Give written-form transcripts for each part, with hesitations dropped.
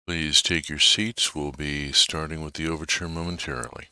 Please take your seats. We'll be starting with the overture momentarily.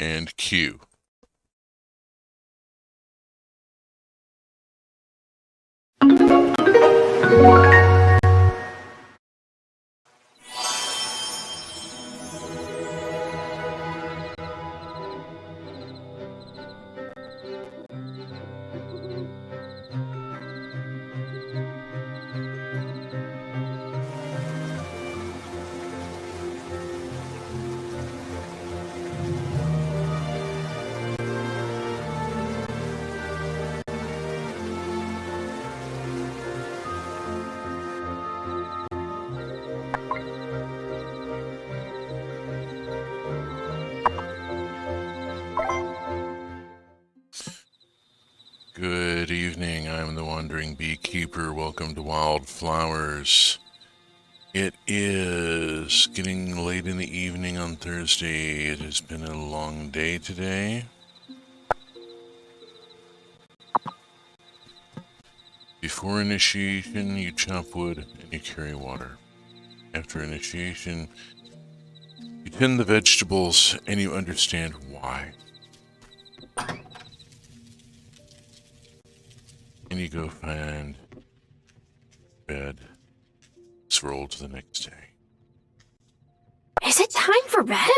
And cue. Good evening, I'm the Wandering Beekeeper. Welcome to Wylde Flowers. It is getting late in the evening on Thursday. It has been a long day today. Before initiation, you chop wood and you carry water. After initiation, you tend the vegetables and you understand why. And you go find bed. Let's roll to the next day. Is it time for bed?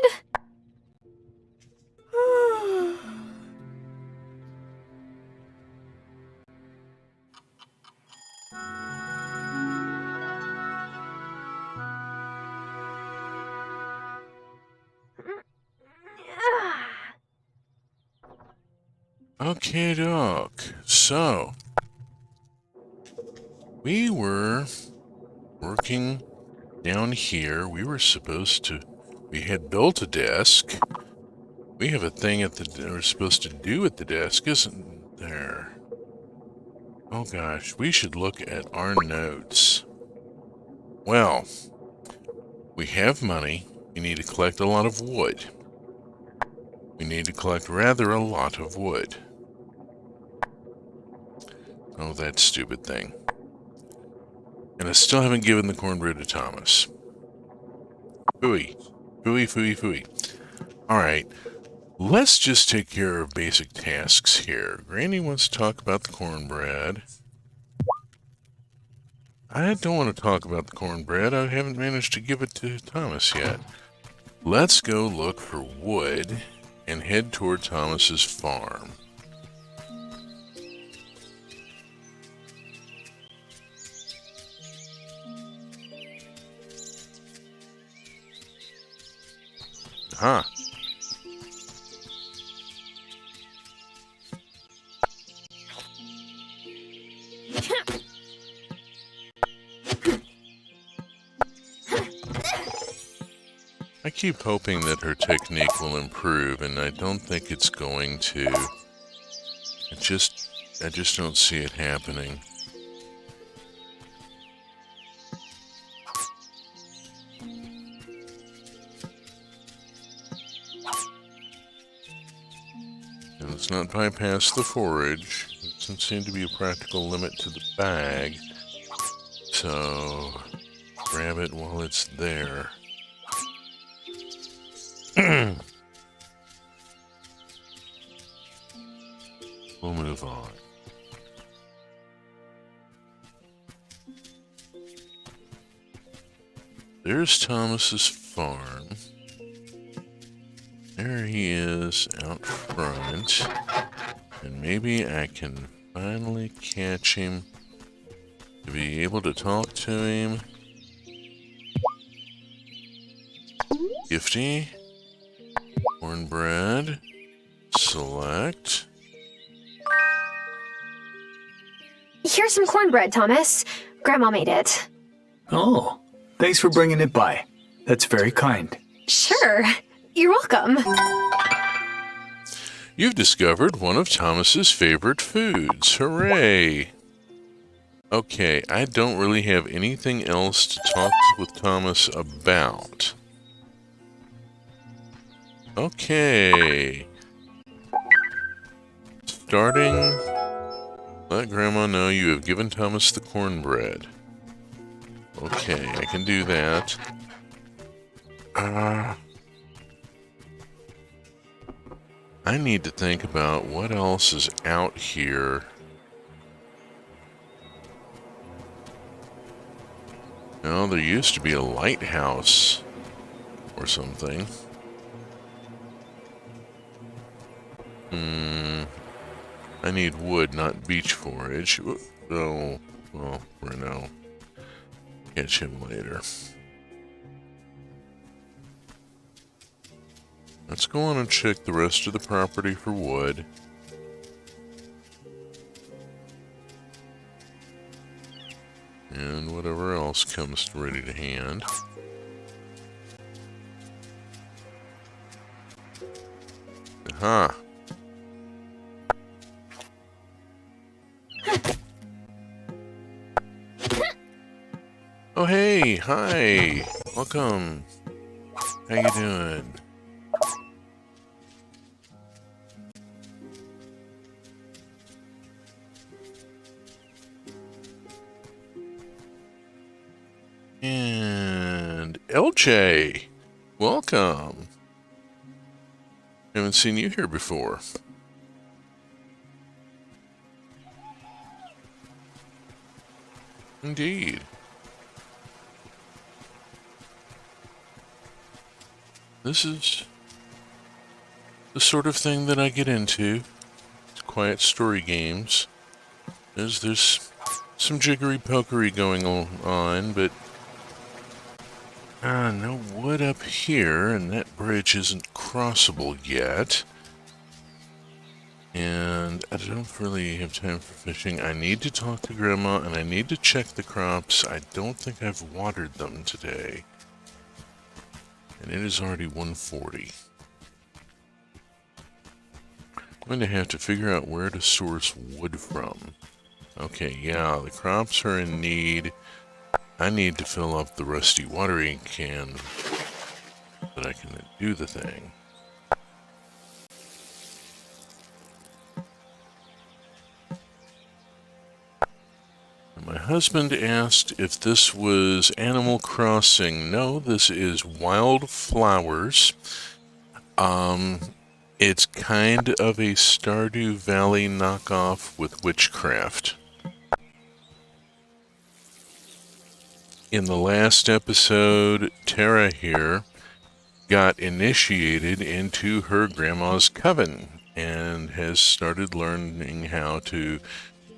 Okay, doc. So, we were working down here. We had built a desk. We have a thing we're supposed to do at the desk, isn't there? Oh gosh, we should look at our notes. Well, we have money. We need to collect a lot of wood. We need to collect rather a lot of wood. Oh, that stupid thing. And I still haven't given the cornbread to Thomas. Phooey. Phooey, phooey, phooey. Alright, let's just take care of basic tasks here. Granny wants to talk about the cornbread. I don't want to talk about the cornbread. I haven't managed to give it to Thomas yet. Let's go look for wood and head toward Thomas's farm. Huh. I keep hoping that her technique will improve, and I don't think it's going to. I just don't see it happening. And let's not bypass the forage. There doesn't seem to be a practical limit to the bag. So grab it while it's there. We'll move on. There's Thomas's farm. There he is out front. And maybe I can finally catch him to be able to talk to him. Gifty. Cornbread. Select. Here's some cornbread, Thomas. Grandma made it. Oh, thanks for bringing it by. That's very kind. Sure. You're welcome. You've discovered one of Thomas's favorite foods. Hooray! Okay, I don't really have anything else to talk with Thomas about. Okay. Starting... Let Grandma know you have given Thomas the cornbread. Okay, I can do that. I need to think about what else is out here. No, there used to be a lighthouse or something. I need wood, not beach forage. Oh, well, for now. Catch him later. Let's go on and check the rest of the property for wood. And whatever else comes ready to hand. Aha! Oh hey, hi! Welcome! How you doing? And LJ! Welcome! Haven't seen you here before. Indeed. This is the sort of thing that I get into. Quiet story games. There's some jiggery-pokery going on, but no wood up here, and that bridge isn't crossable yet. And I don't really have time for fishing. I need to talk to Grandma, and I need to check the crops. I don't think I've watered them today. And it is already 1:40. I'm going to have to figure out where to source wood from. Okay, yeah, the crops are in need. I need to fill up the rusty watering can so that I can do the thing. My husband asked if this was Animal Crossing. No, this is Wylde Flowers. It's kind of a Stardew Valley knockoff with witchcraft. In the last episode, Tara here got initiated into her grandma's coven and has started learning how to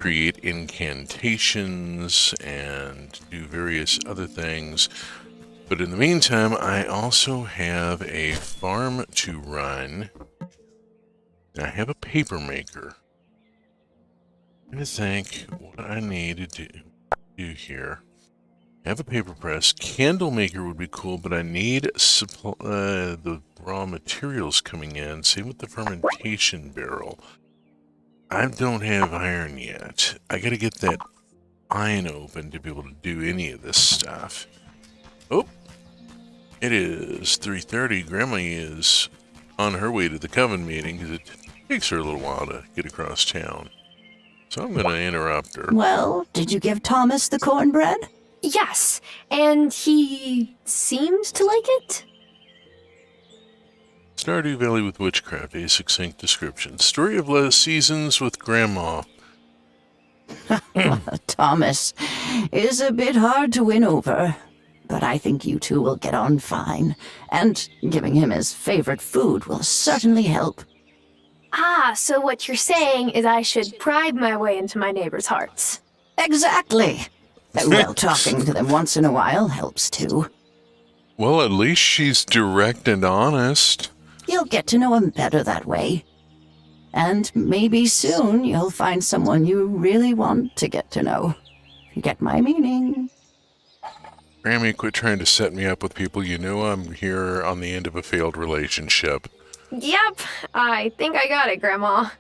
create incantations and do various other things. But in the meantime, I also have a farm to run. I have a paper maker. I'm trying to think what I need to do here. I have a paper press. Candle maker would be cool, but I need the raw materials coming in. Same with the fermentation barrel. I don't have iron yet. I gotta get that iron open to be able to do any of this stuff. Oh, it is 3:30. Grandma is on her way to the coven meeting because it takes her a little while to get across town. So I'm gonna interrupt her. Well, did you give Thomas the cornbread? Yes, and he seems to like it. Stardew Valley with Witchcraft, a succinct description. Story of last seasons with Grandma. Thomas is a bit hard to win over, but I think you two will get on fine, and giving him his favorite food will certainly help. Ah, so what you're saying is I should bribe my way into my neighbors' hearts. Exactly. Well, talking to them once in a while helps too. Well, at least she's direct and honest. You'll get to know him better that way. And maybe soon you'll find someone you really want to get to know. You get my meaning? Grammy, quit trying to set me up with people. You know I'm here on the end of a failed relationship. Yep, I think I got it, Grandma.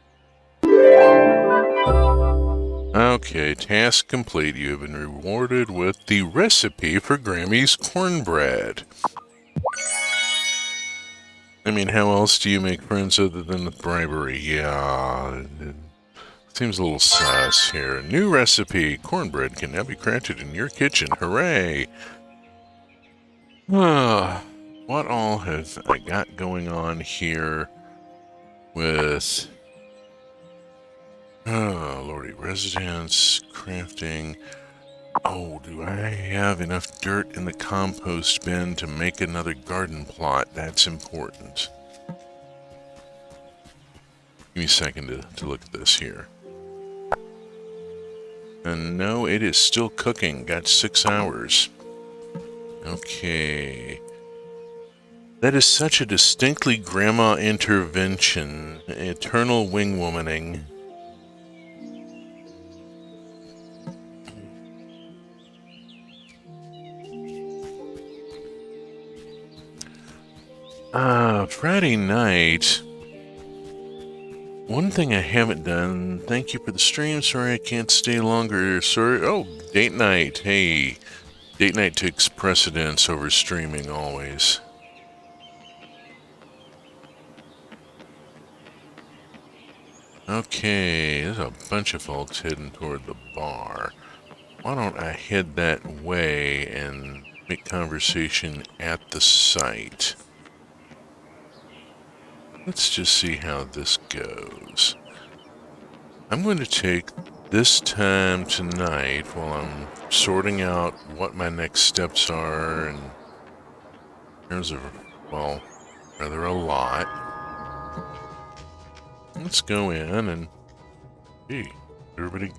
Okay, task complete. You have been rewarded with the recipe for Grammy's cornbread. I mean, how else do you make friends other than with bribery? Yeah, it seems a little sus here. New recipe. Cornbread can now be crafted in your kitchen. Hooray! What all have I got going on here with... Lordy, residence, crafting. Oh, do I have enough dirt in the compost bin to make another garden plot? That's important. Give me a second to look at this here. And no, it is still cooking. Got 6 hours. Okay. That is such a distinctly grandma intervention. Eternal wing-womaning. Friday night. One thing I haven't done. Thank you for the stream. Sorry I can't stay longer. Sorry. Oh, date night. Hey. Date night takes precedence over streaming always. Okay, there's a bunch of folks heading toward the bar. Why don't I head that way and make conversation at the site? Let's just see how this goes. I'm going to take this time tonight while I'm sorting out what my next steps are, and there's well, rather a lot. Let's go in and hey, everybody,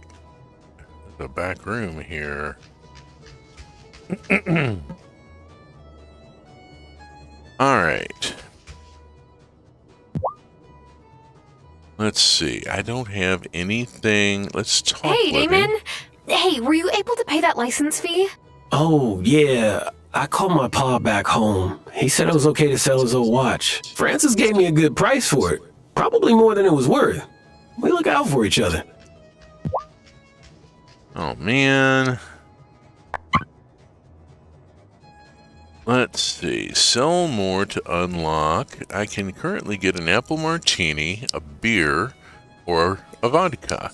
the back room here. All right. Let's see. I don't have anything. Let's talk. Hey, with Damon. him. Hey, were you able to pay that license fee? Oh, yeah. I called my pa back home. He said it was okay to sell his old watch. Francis gave me a good price for it. Probably more than it was worth. We look out for each other. Oh, man. Let's see. Sell more to unlock. I can currently get an apple martini, a beer, or a vodka.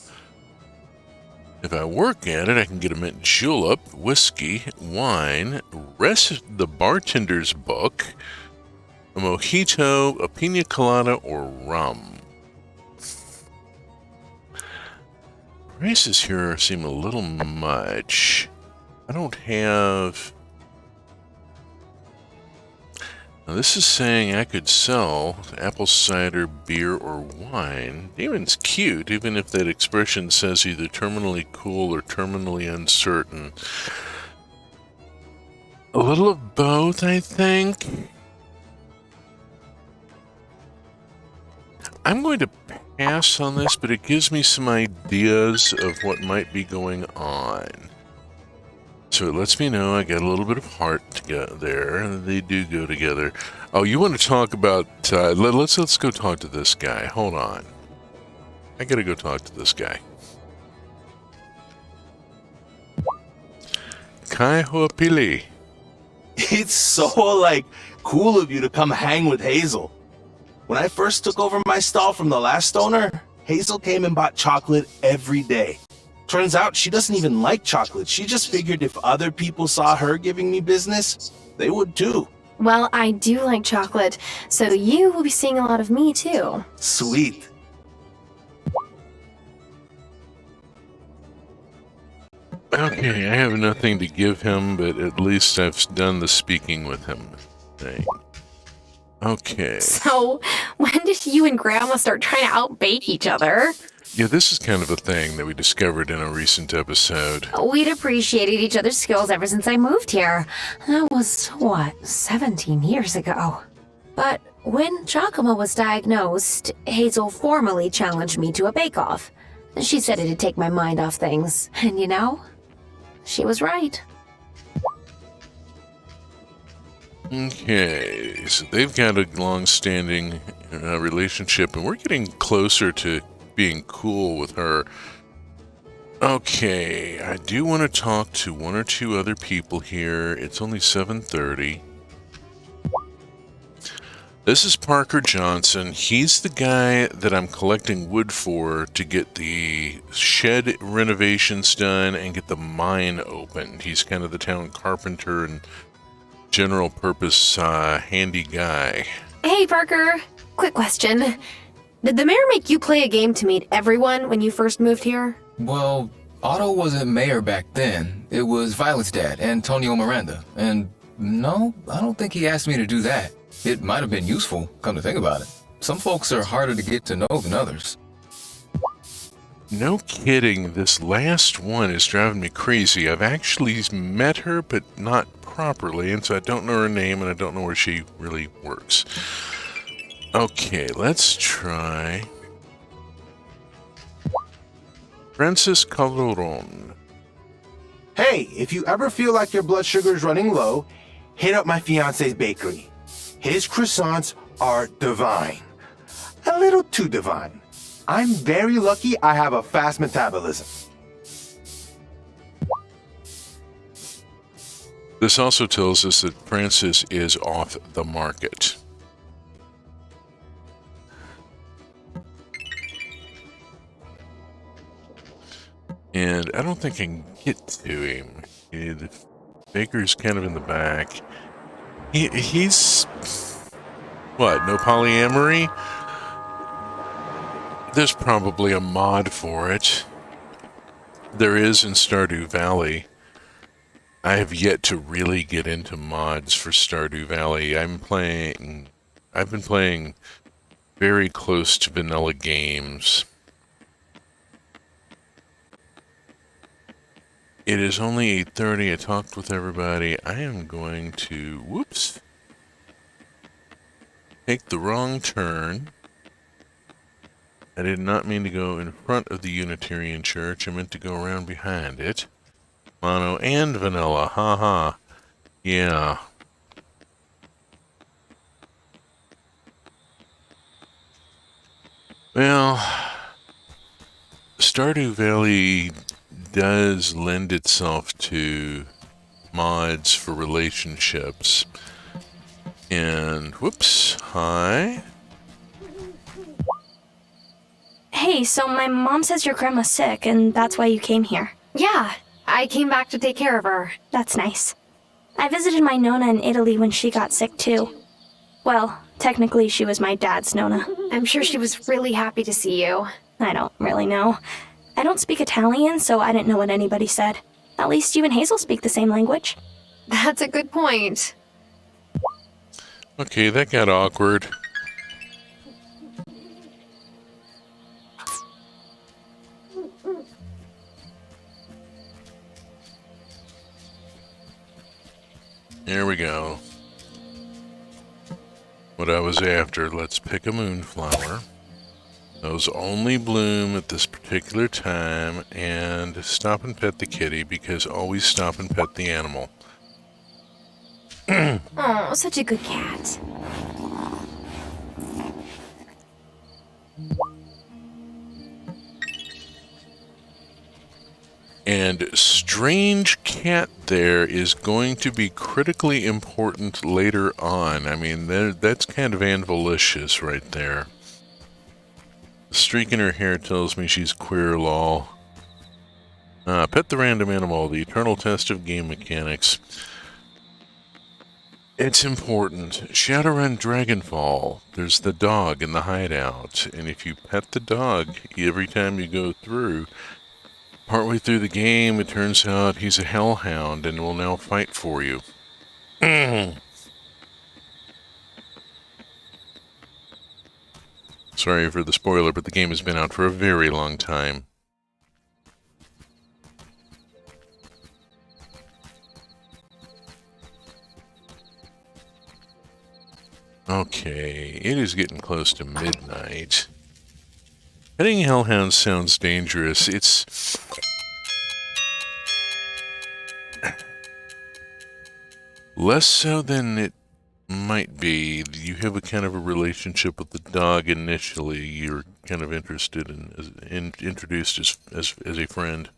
If I work at it, I can get a mint julep, whiskey, wine, the bartender's book, a mojito, a pina colada, or rum. Prices here seem a little much. I don't have... Now this is saying I could sell apple cider, beer, or wine. Damon's cute, even if that expression says either terminally cool or terminally uncertain. A little of both, I think. I'm going to pass on this, but it gives me some ideas of what might be going on. So it lets me know I got a little bit of heart to get there, and they do go together. Oh, you want to talk about... let's go talk to this guy. Hold on. I gotta go talk to this guy. Kai Hoapili. It's so, cool of you to come hang with Hazel. When I first took over my stall from the last owner, Hazel came and bought chocolate every day. Turns out she doesn't even like chocolate. She just figured if other people saw her giving me business, they would too. Well, I do like chocolate, so you will be seeing a lot of me too. Sweet. Okay, I have nothing to give him, but at least I've done the speaking with him thing. Okay. So, when did you and Grandma start trying to outbait each other? Yeah, this is kind of a thing that we discovered in a recent episode. We'd appreciated each other's skills ever since I moved here. That was, 17 years ago. But when Giacomo was diagnosed, Hazel formally challenged me to a bake-off. She said it'd take my mind off things. And you know, she was right. Okay, so they've got a long-standing relationship, and we're getting closer to being cool with her. Okay, I do want to talk to one or two other people here. It's only 7:30. This is Parker Johnson. He's the guy that I'm collecting wood for to get the shed renovations done and get the mine opened. He's kind of the town carpenter and general purpose handy guy. Hey, Parker. Quick question. Did the mayor make you play a game to meet everyone when you first moved here? Well, Otto wasn't mayor back then. It was Violet's dad, Antonio Miranda. And no, I don't think he asked me to do that. It might have been useful, come to think about it. Some folks are harder to get to know than others. No kidding, this last one is driving me crazy. I've actually met her, but not properly, and so I don't know her name and I don't know where she really works. Okay, let's try Francis Calderon. Hey, if you ever feel like your blood sugar is running low, hit up my fiance's bakery. His croissants are divine. A little too divine. I'm very lucky I have a fast metabolism. This also tells us that Francis is off the market. And I don't think I can get to him. The baker's kind of in the back. He's... What, no polyamory? There's probably a mod for it. There is in Stardew Valley. I have yet to really get into mods for Stardew Valley. I've been playing very close to vanilla games. It is only 8:30. I talked with everybody. I am going to, whoops, take the wrong turn. I did not mean to go in front of the Unitarian Church. I meant to go around behind it. Mono and vanilla, haha. Yeah. Well, Stardew Valley does lend itself to mods for relationships. And, whoops, hi. Hey, so my mom says your grandma's sick, and that's why you came here. Yeah, I came back to take care of her. That's nice. I visited my Nonna in Italy when she got sick, too. Well, technically she was my dad's Nonna. I'm sure she was really happy to see you. I don't really know. I don't speak Italian, so I didn't know what anybody said. At least you and Hazel speak the same language. That's a good point. Okay, that got awkward. There we go. What I was after, let's pick a moonflower. Those only bloom at this particular time, and stop and pet the kitty, because always stop and pet the animal. Oh, such a good cat. And strange cat there is going to be critically important later on. I mean, that's kind of Anvilicious right there. The streak in her hair tells me she's queer, lol. Pet the random animal, the eternal test of game mechanics. It's important. Shadowrun Dragonfall. There's the dog in the hideout, and if you pet the dog every time you go through, partway through the game, it turns out he's a hellhound and will now fight for you. Sorry for the spoiler, but the game has been out for a very long time. Okay, it is getting close to midnight. Petting hellhounds sounds dangerous. It's... less so than it might be. You have a kind of a relationship with the dog initially. You're kind of interested in, introduced as a friend.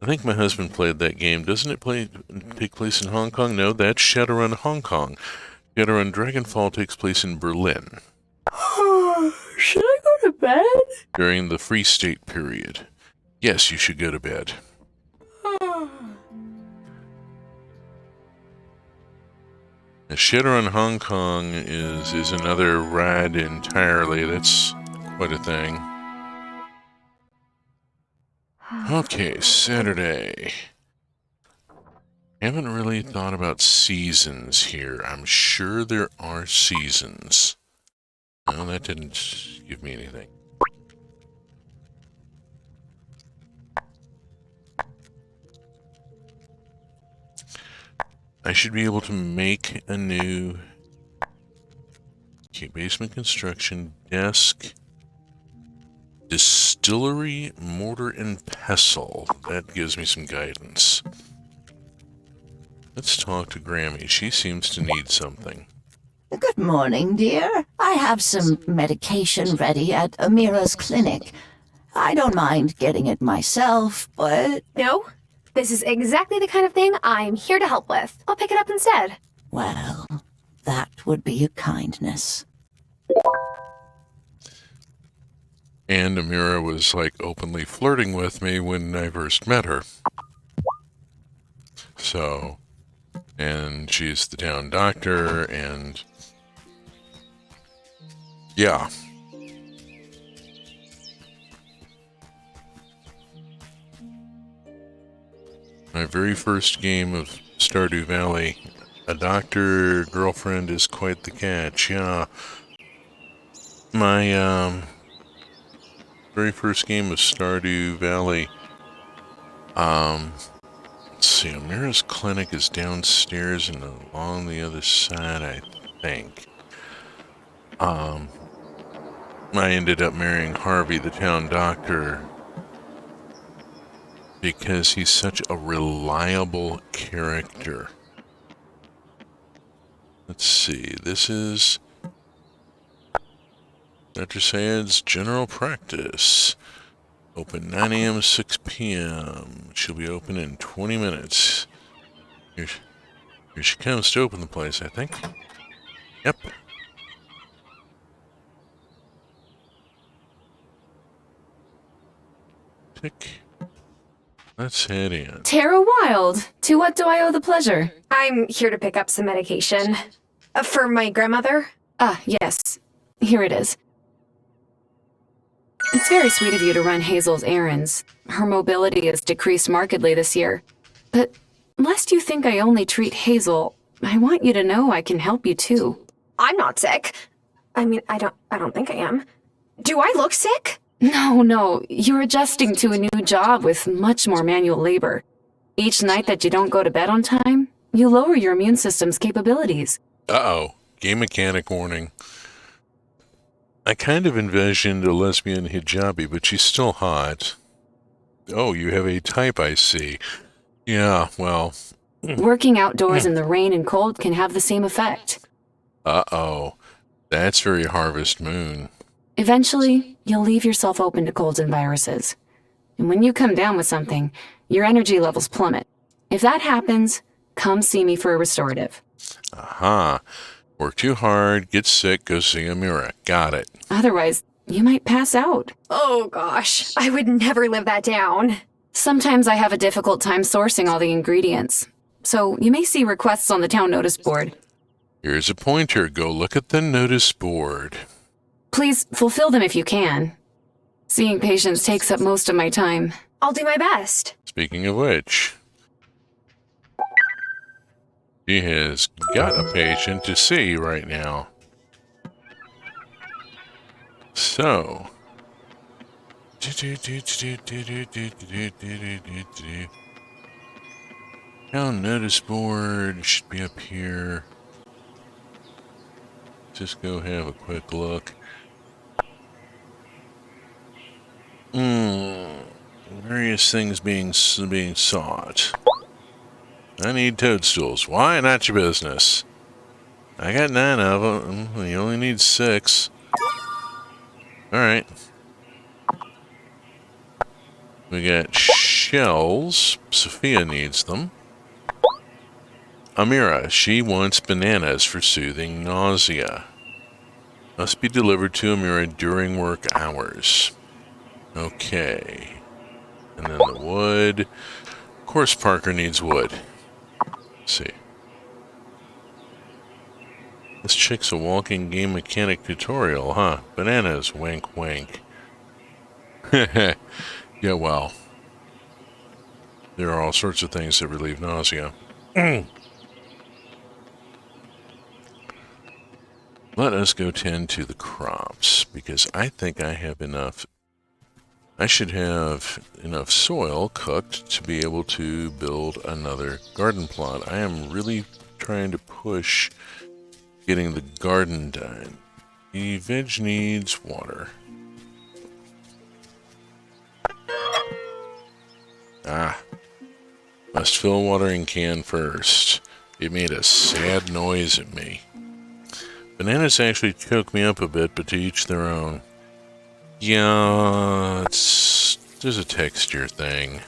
I think my husband played that game. Doesn't it take place in Hong Kong? No, that's Shadowrun Hong Kong. Shadowrun Dragonfall takes place in Berlin. Should I go to bed? During the Free State period. Yes, you should go to bed. Shadowrun Hong Kong is another ride entirely. That's quite a thing. Okay, Saturday. Haven't really thought about seasons here. I'm sure there are seasons. No, that didn't give me anything. I should be able to make a new basement construction desk, distillery, mortar and pestle. That gives me some guidance. Let's talk to Grammy. She seems to need something. Good morning, dear. I have some medication ready at Amira's clinic. I don't mind getting it myself, but... No, this is exactly the kind of thing I'm here to help with. I'll pick it up instead. Well, that would be a kindness. And Amira was like openly flirting with me when I first met her. So, and she's the town doctor, and yeah. My very first game of Stardew Valley, a doctor girlfriend is quite the catch, yeah. My, very first game of Stardew Valley, let's see, Amira's clinic is downstairs and along the other side, I think. I ended up marrying Harvey, the town doctor, because he's such a reliable character. Let's see, this is Dr. Sayed's general practice. Open 9 a.m. to 6 p.m. She'll be open in 20 minutes. Here she comes to open the place, I think. Yep. Tick. Let's head in. Tara Wylde, to what do I owe the pleasure? I'm here to pick up some medication. For my grandmother? Ah, yes. Here it is. It's very sweet of you to run Hazel's errands. Her mobility has decreased markedly this year. But lest you think I only treat Hazel, I want you to know I can help you too. I'm not sick. I mean, I don't think I am. Do I look sick? No, you're adjusting to a new job with much more manual labor. Each night that you don't go to bed on time, you lower your immune system's capabilities. Uh-oh. Game mechanic warning. I kind of envisioned a lesbian hijabi, but she's still hot. Oh, you have a type, I see. Yeah, well... Working outdoors in the rain and cold can have the same effect. Uh-oh. That's very Harvest Moon. Eventually, you'll leave yourself open to colds and viruses. And when you come down with something, your energy levels plummet. If that happens, come see me for a restorative. Aha. Work too hard, get sick, go see Amira. Got it. Otherwise, you might pass out. Oh gosh, I would never live that down. Sometimes I have a difficult time sourcing all the ingredients, so you may see requests on the town notice board. Here's a pointer. Go look at the notice board. Please fulfill them if you can. Seeing patients takes up most of my time. I'll do my best. Speaking of which, she has got a patient to see right now. So, town notice board should be up here. Just go have a quick look. Various things being sought. I need toadstools. Why? Not your business. I got 9 of them. You only need 6. Alright. We got shells. Sophia needs them. Amira, she wants bananas for soothing nausea. Must be delivered to Amira during work hours. Okay. And then the wood. Of course Parker needs wood. Let's see. This chick's a walking game mechanic tutorial, huh? Bananas, wink wink. Yeah, well. There are all sorts of things that relieve nausea. Let us go tend to the crops, because I think I have enough. I should have enough soil cooked to be able to build another garden plot. I am really trying to push getting the garden done. The veg needs water. Must fill watering can first. It made a sad noise at me. Bananas actually choke me up a bit, but to each their own. Yeah, there's a texture thing.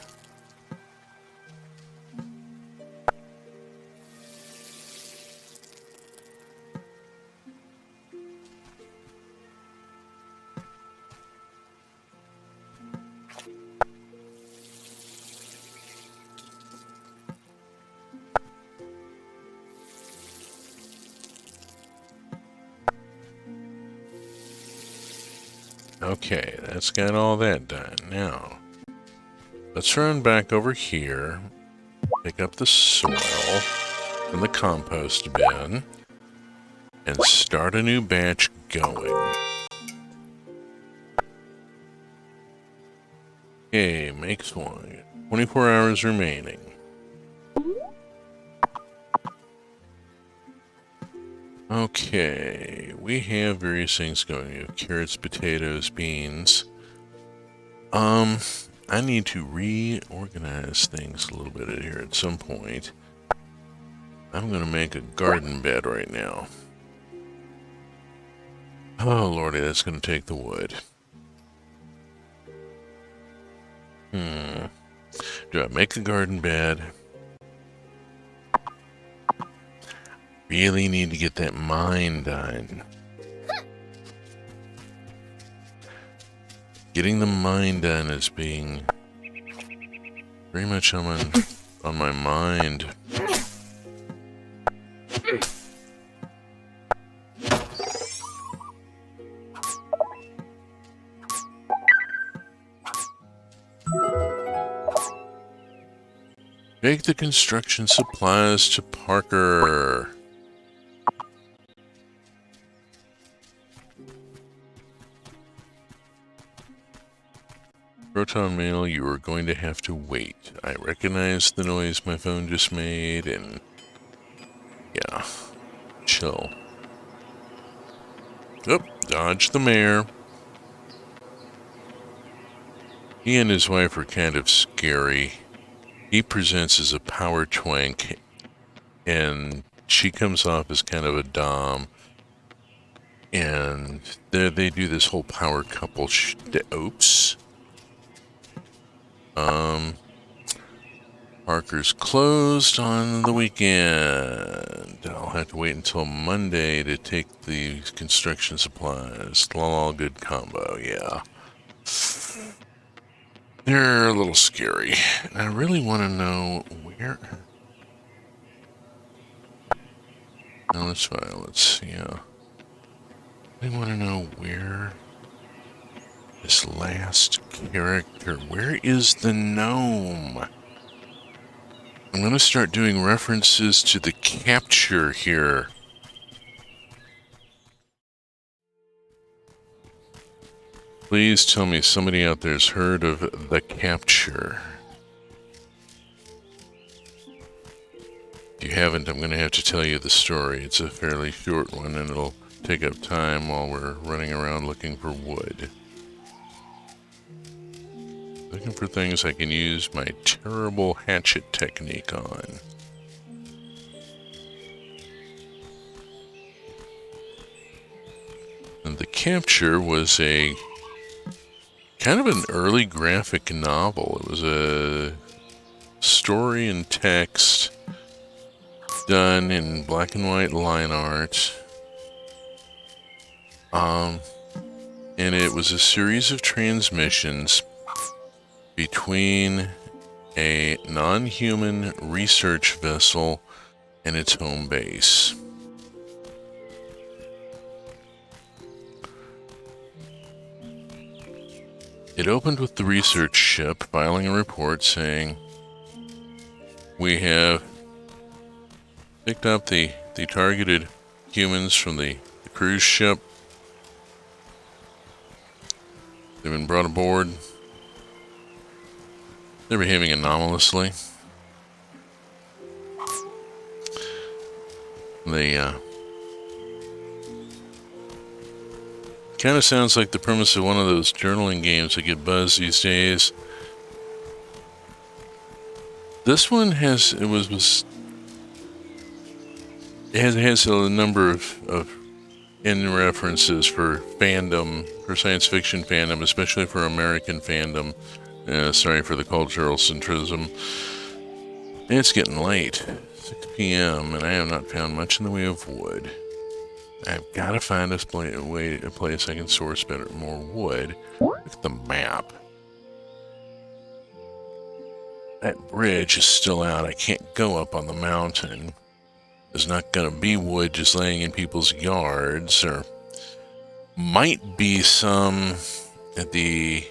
Okay, that's got all that done. Now, let's run back over here, pick up the soil from the compost bin, and start a new batch going. Okay, makes one. 24 hours remaining. Okay, we have various things going. We have carrots, potatoes, beans. I need to reorganize things a little bit here at some point. I'm going to make a garden bed right now. Oh, lordy, that's going to take the wood. Do I make a garden bed? Really need to get that mine done. Getting the mine done is being very much on my mind. Take the construction supplies to Parker. Proton mail, you are going to have to wait. I recognize the noise my phone just made, and yeah, chill. Oh, dodge the mayor. He and his wife are kind of scary. He presents as a power twink, and she comes off as kind of a dom. And they do this whole power couple oops. Parker's closed on the weekend. I'll have to wait until Monday to take the construction supplies. All good combo, yeah. They're a little scary. I really want to know where... No, it's violets, yeah. I want to know where this last character... Where is the gnome? I'm going to start doing references to the capture here. Please tell me somebody out there's heard of the capture. If you haven't, I'm going to have to tell you the story. It's a fairly short one, and it'll take up time while we're running around looking for wood. Looking for things I can use my terrible hatchet technique on. And the capture was a kind of an early graphic novel. It was a story in text done in black and white line art. And it was a series of transmissions between a non-human research vessel and its home base. It opened with the research ship filing a report saying, "We have picked up the targeted humans from the cruise ship. They've been brought aboard. They're behaving anomalously. They, kind of sounds like the premise of one of those journaling games that get buzz these days. This one has a number of in references for fandom, for science fiction fandom, especially for American fandom. Sorry for the cultural centrism. It's getting late, 6 p.m., and I have not found much in the way of wood. I've got to find a place I can source more wood. Look at the map. That bridge is still out. I can't go up on the mountain. There's not going to be wood just laying in people's yards. Or might be some at the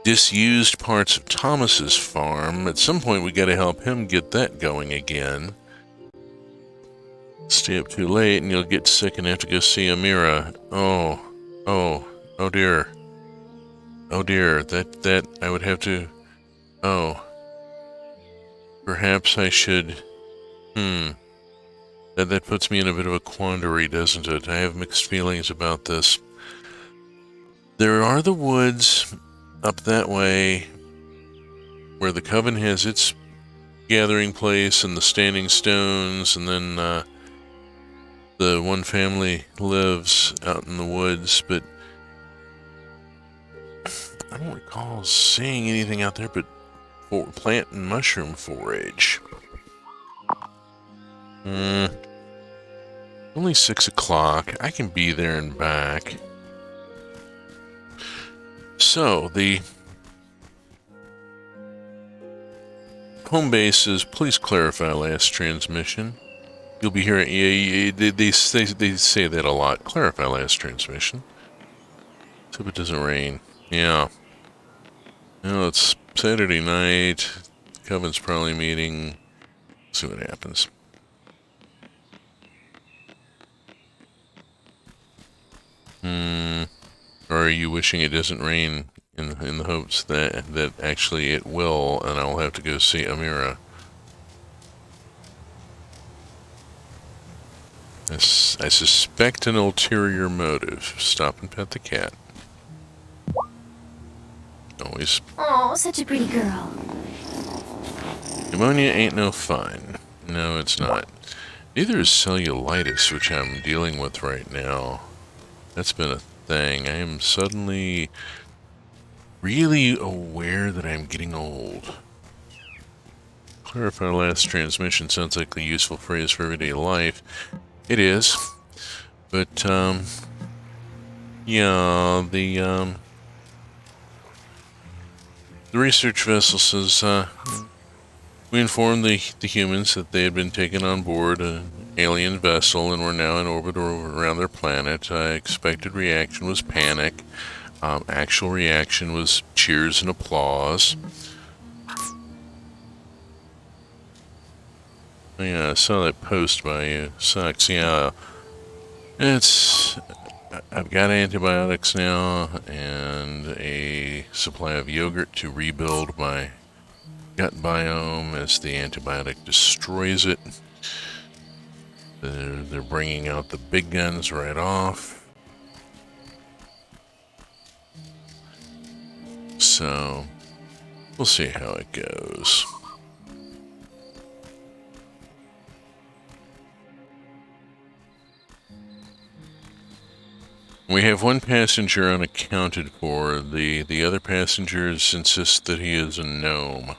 disused parts of Thomas's farm. At some point, we got to help him get that going again. Stay up too late and you'll get sick and have to go see Amira. Oh dear. Oh dear, that I would have to... Oh. Perhaps I should... That puts me in a bit of a quandary, doesn't it? I have mixed feelings about this. There are the woods up that way where the Coven has its gathering place and the Standing Stones, and then the one family lives out in the woods, but I don't recall seeing anything out there but plant and mushroom forage. Only 6 o'clock. I can be there and back. So, the home base is, please clarify last transmission. You'll be hearing, they say that a lot. Clarify last transmission. Let's hope it doesn't rain. Yeah. Well, it's Saturday night. Coven's probably meeting. See what happens. Or are you wishing it doesn't rain in the hopes that actually it will, and I'll have to go see Amira? I suspect an ulterior motive. Stop and pet the cat. Always. Oh, such a pretty girl. Pneumonia ain't no fun. No, it's not. Neither is cellulitis, which I'm dealing with right now. That's been a thing. I am suddenly really aware that I'm getting old. Clarify last transmission sounds like a useful phrase for everyday life. It is. But, yeah, The research vessel says, we informed the humans that they had been taken on board an alien vessel and were now in orbit around their planet. Expected reaction was panic. Actual reaction was cheers and applause. Yeah, I saw that post by you. Sucks, yeah. I've got antibiotics now and a supply of yogurt to rebuild my gut biome as the antibiotic destroys it. They're bringing out the big guns right off. So, we'll see how it goes. We have one passenger unaccounted for. The other passengers insist that he is a gnome.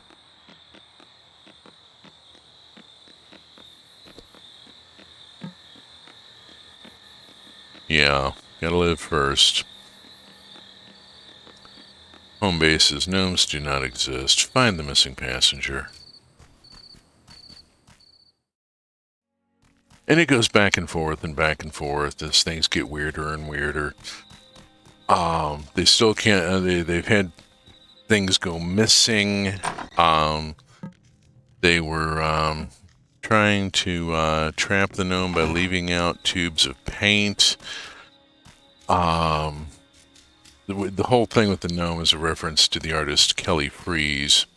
Yeah, gotta live first. Home bases, gnomes do not exist. Find the missing passenger. And it goes back and forth as things get weirder and weirder. They still can't, they've had things go missing. They were trying to trap the gnome by leaving out tubes of paint. The whole thing with the gnome is a reference to the artist Kelly Freeze.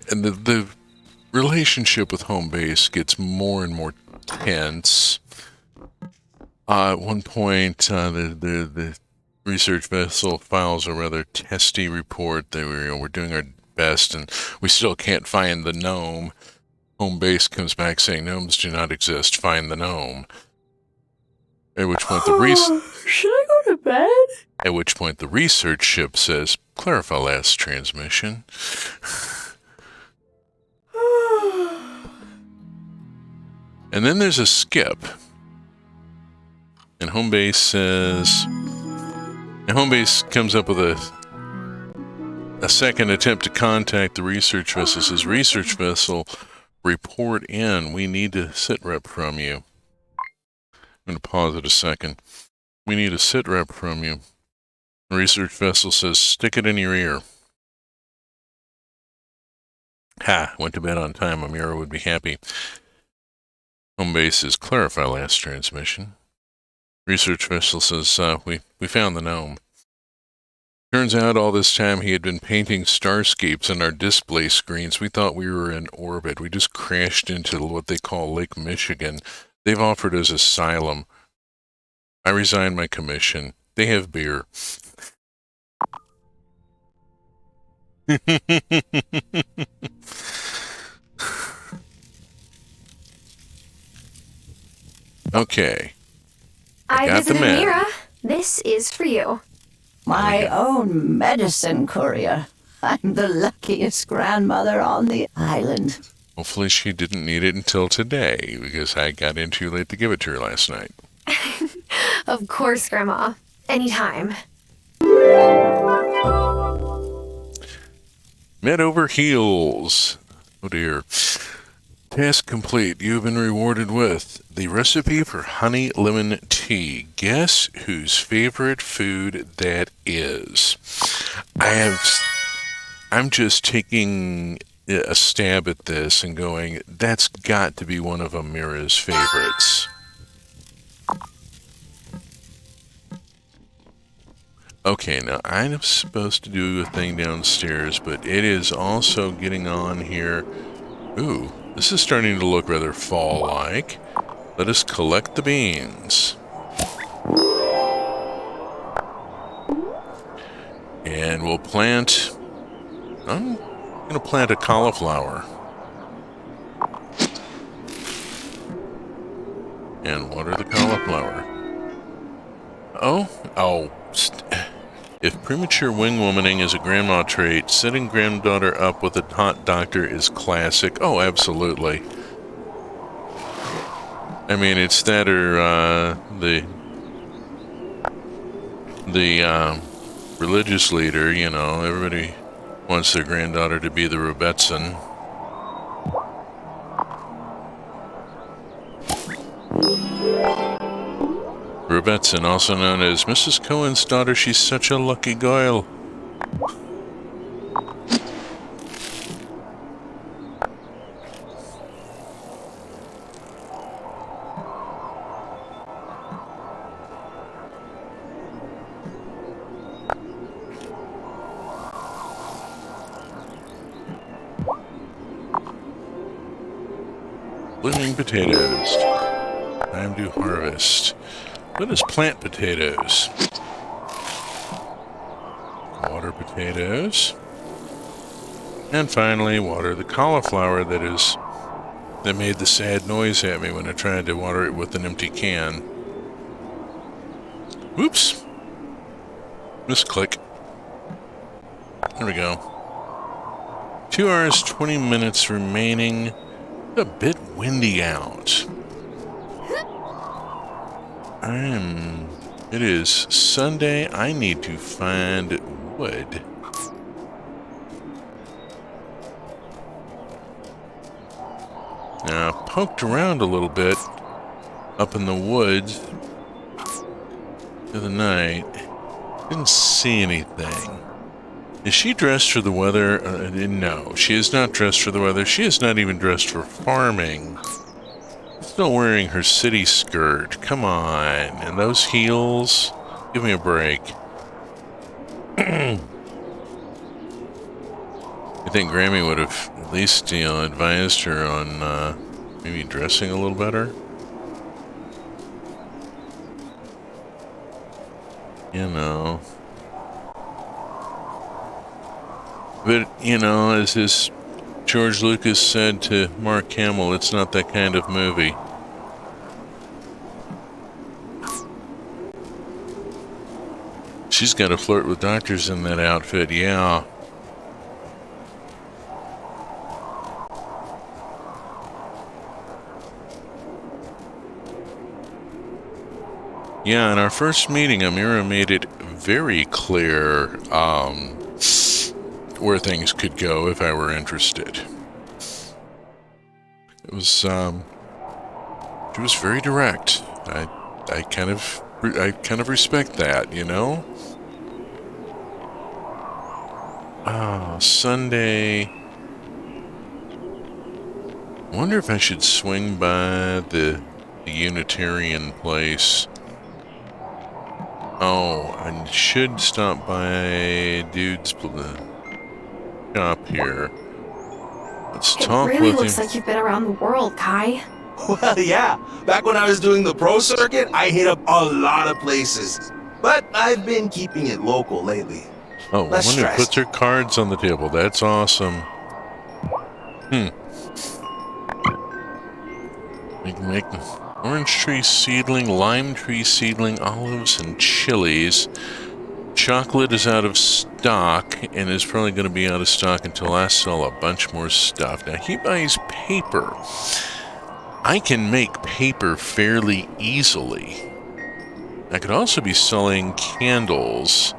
And the relationship with home base gets more and more tense. At one point, the research vessel files a rather testy report that we're doing our best, and we still can't find the gnome. Home base comes back saying gnomes do not exist. Find the gnome. At which point should I go to bed? At which point the research ship says, "Clarify last transmission." And then there's a skip. And home base says... And home base comes up with a second attempt to contact the research vessel. Says, research vessel, report in. We need a sit rep from you. I'm going to pause it a second. We need a sit rep from you. The research vessel says, stick it in your ear. Ha! Went to bed on time. Amira would be happy. Home base says, clarify last transmission. Research vessel says, we found the gnome. Turns out all this time he had been painting starscapes on our display screens. We thought we were in orbit. We just crashed into what they call Lake Michigan. They've offered us asylum. I resigned my commission. They have beer. Okay. I got the visited map. Mira. This is for you. My own medicine courier. I'm the luckiest grandmother on the island. Hopefully she didn't need it until today, because I got in too late to give it to her last night. Of course, Grandma. Anytime. Met over heels. Oh dear. Task complete. You've been rewarded with the recipe for honey lemon tea. Guess whose favorite food that is? I'm just taking a stab at this and going, that's got to be one of Amira's favorites. Okay, now I'm supposed to do a thing downstairs, but it is also getting on here. Ooh, this is starting to look rather fall-like. Let us collect the beans. And we'll plant... I'm going to plant a cauliflower. And water the cauliflower. If premature wing-womaning is a grandma trait, setting granddaughter up with a hot doctor is classic. Oh, absolutely. I mean, it's that or the religious leader, you know, everybody wants their granddaughter to be the Rebetson. Rebetson, also known as Mrs. Cohen's daughter, she's such a lucky girl. Blooming potatoes. Time to harvest. Let us plant potatoes. Water potatoes. And finally, water the cauliflower that made the sad noise at me when I tried to water it with an empty can. Whoops. Misclick. There we go. 2 hours, 20 minutes remaining. A bit windy out. It is Sunday. I need to find wood. Now, I poked around a little bit up in the woods the other night. Didn't see anything. Is she dressed for the weather? No, she is not dressed for the weather. She is not even dressed for farming. Still wearing her city skirt. Come on. And those heels? Give me a break. I think Grammy would have at least, you know, advised her on maybe dressing a little better. You know. But, you know, as George Lucas said to Mark Hamill, it's not that kind of movie. She's got to flirt with doctors in that outfit, yeah. Yeah, in our first meeting, Amira made it very clear where things could go if I were interested. It was, she was very direct. I kind of respect that, you know? Oh, Sunday. I wonder if I should swing by the Unitarian place. Oh, I should stop by Dude's shop here. Let's talk It really with looks him. like you've been around the world, Kai. Well, yeah. Back when I was doing the pro circuit, I hit up a lot of places. But I've been keeping it local lately. Oh, Less one who stress. puts her cards on the table. That's awesome. We can make orange tree seedling, lime tree seedling, olives, and chilies. Chocolate is out of stock and is probably going to be out of stock until I sell a bunch more stuff. Now, he buys paper. I can make paper fairly easily. I could also be selling candles.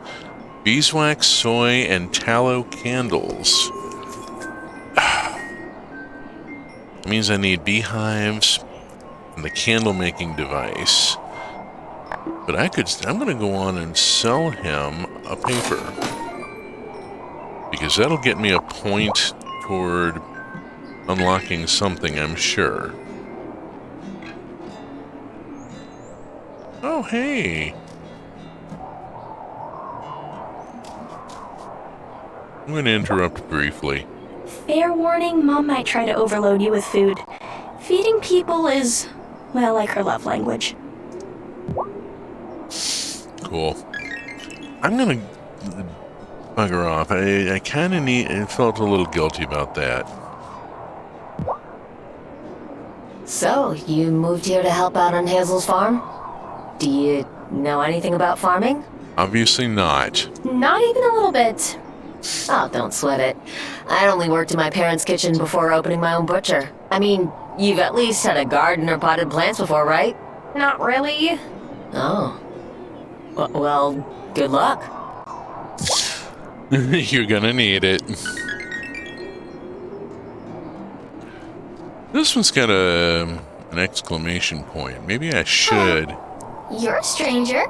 Beeswax, soy, and tallow candles. It means I need beehives and the candle making device. But I'm going to go on and sell him a paper. Because that'll get me a point toward unlocking something, I'm sure. Oh, hey. I'm going to interrupt briefly. Fair warning, Mom might try to overload you with food. Feeding people is, well, like her love language. Cool. I'm going to bugger off. I kind of felt a little guilty about that. So, you moved here to help out on Hazel's farm? Do you know anything about farming? Obviously not. Not even a little bit. Oh, don't sweat it. I only worked in my parents' kitchen before opening my own butcher. I mean, you've at least had a garden or potted plants before, right? Not really. Oh. Well, good luck. You're gonna need it. This one's got an exclamation point. Maybe I should. You're a stranger.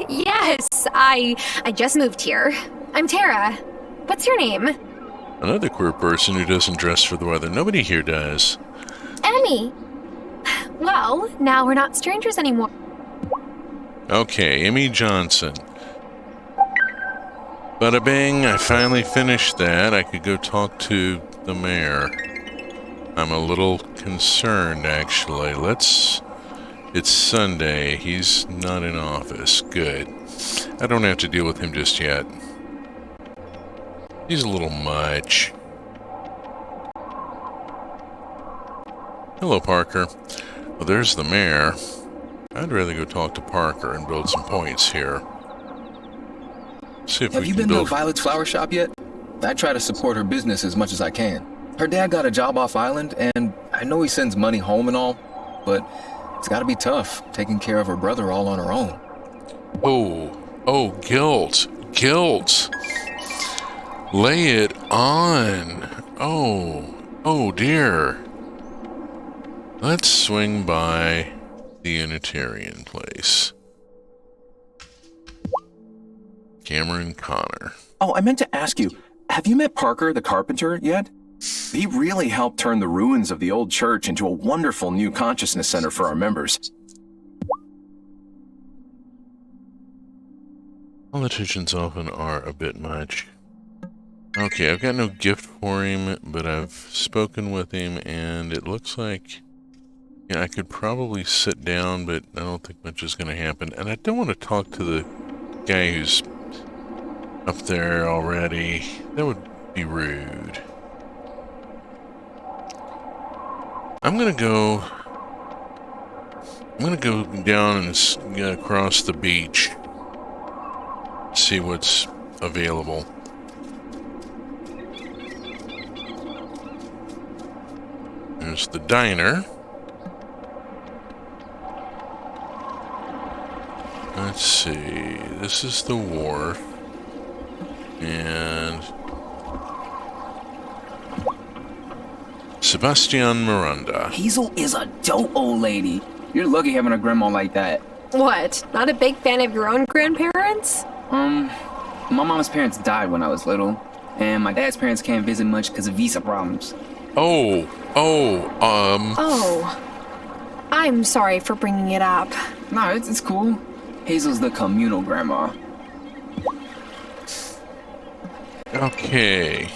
Yes, I just moved here. I'm Tara. What's your name? Another queer person who doesn't dress for the weather. Nobody here does. Emmy. Well, now we're not strangers anymore. Okay, Emmy Johnson. Bada bing, I finally finished that. I could go talk to the mayor. I'm a little concerned, actually. It's Sunday. He's not in office. Good. I don't have to deal with him just yet. He's a little much. Hello, Parker. Well, there's the mayor. I'd rather go talk to Parker and build some points here. See if Have we you can been to build... Wylde's Flower Shop yet? I try to support her business as much as I can. Her dad got a job off island, and I know he sends money home and all, but it's gotta be tough, taking care of her brother all on her own. Oh, guilt. Guilt. Lay it on. Oh dear. Let's swing by the Unitarian place. Cameron Connor. Oh, I meant to ask you, have you met Parker the carpenter yet? He really helped turn the ruins of the old church into a wonderful new consciousness center for our members. Politicians often are a bit much. Okay, I've got no gift for him, but I've spoken with him, and it looks like... Yeah, I could probably sit down, but I don't think much is going to happen. And I don't want to talk to the guy who's up there already. That would be rude. I'm going to go down and across the beach. See what's available. There's the diner. Let's see, this is the wharf, and Sebastian Miranda. Hazel is a dope old lady. You're lucky having a grandma like that. What? Not a big fan of your own grandparents? My mom's parents died when I was little, and my dad's parents can't visit much because of visa problems. Oh, I'm sorry for bringing it up. No, it's cool. Hazel's the communal grandma. Okay.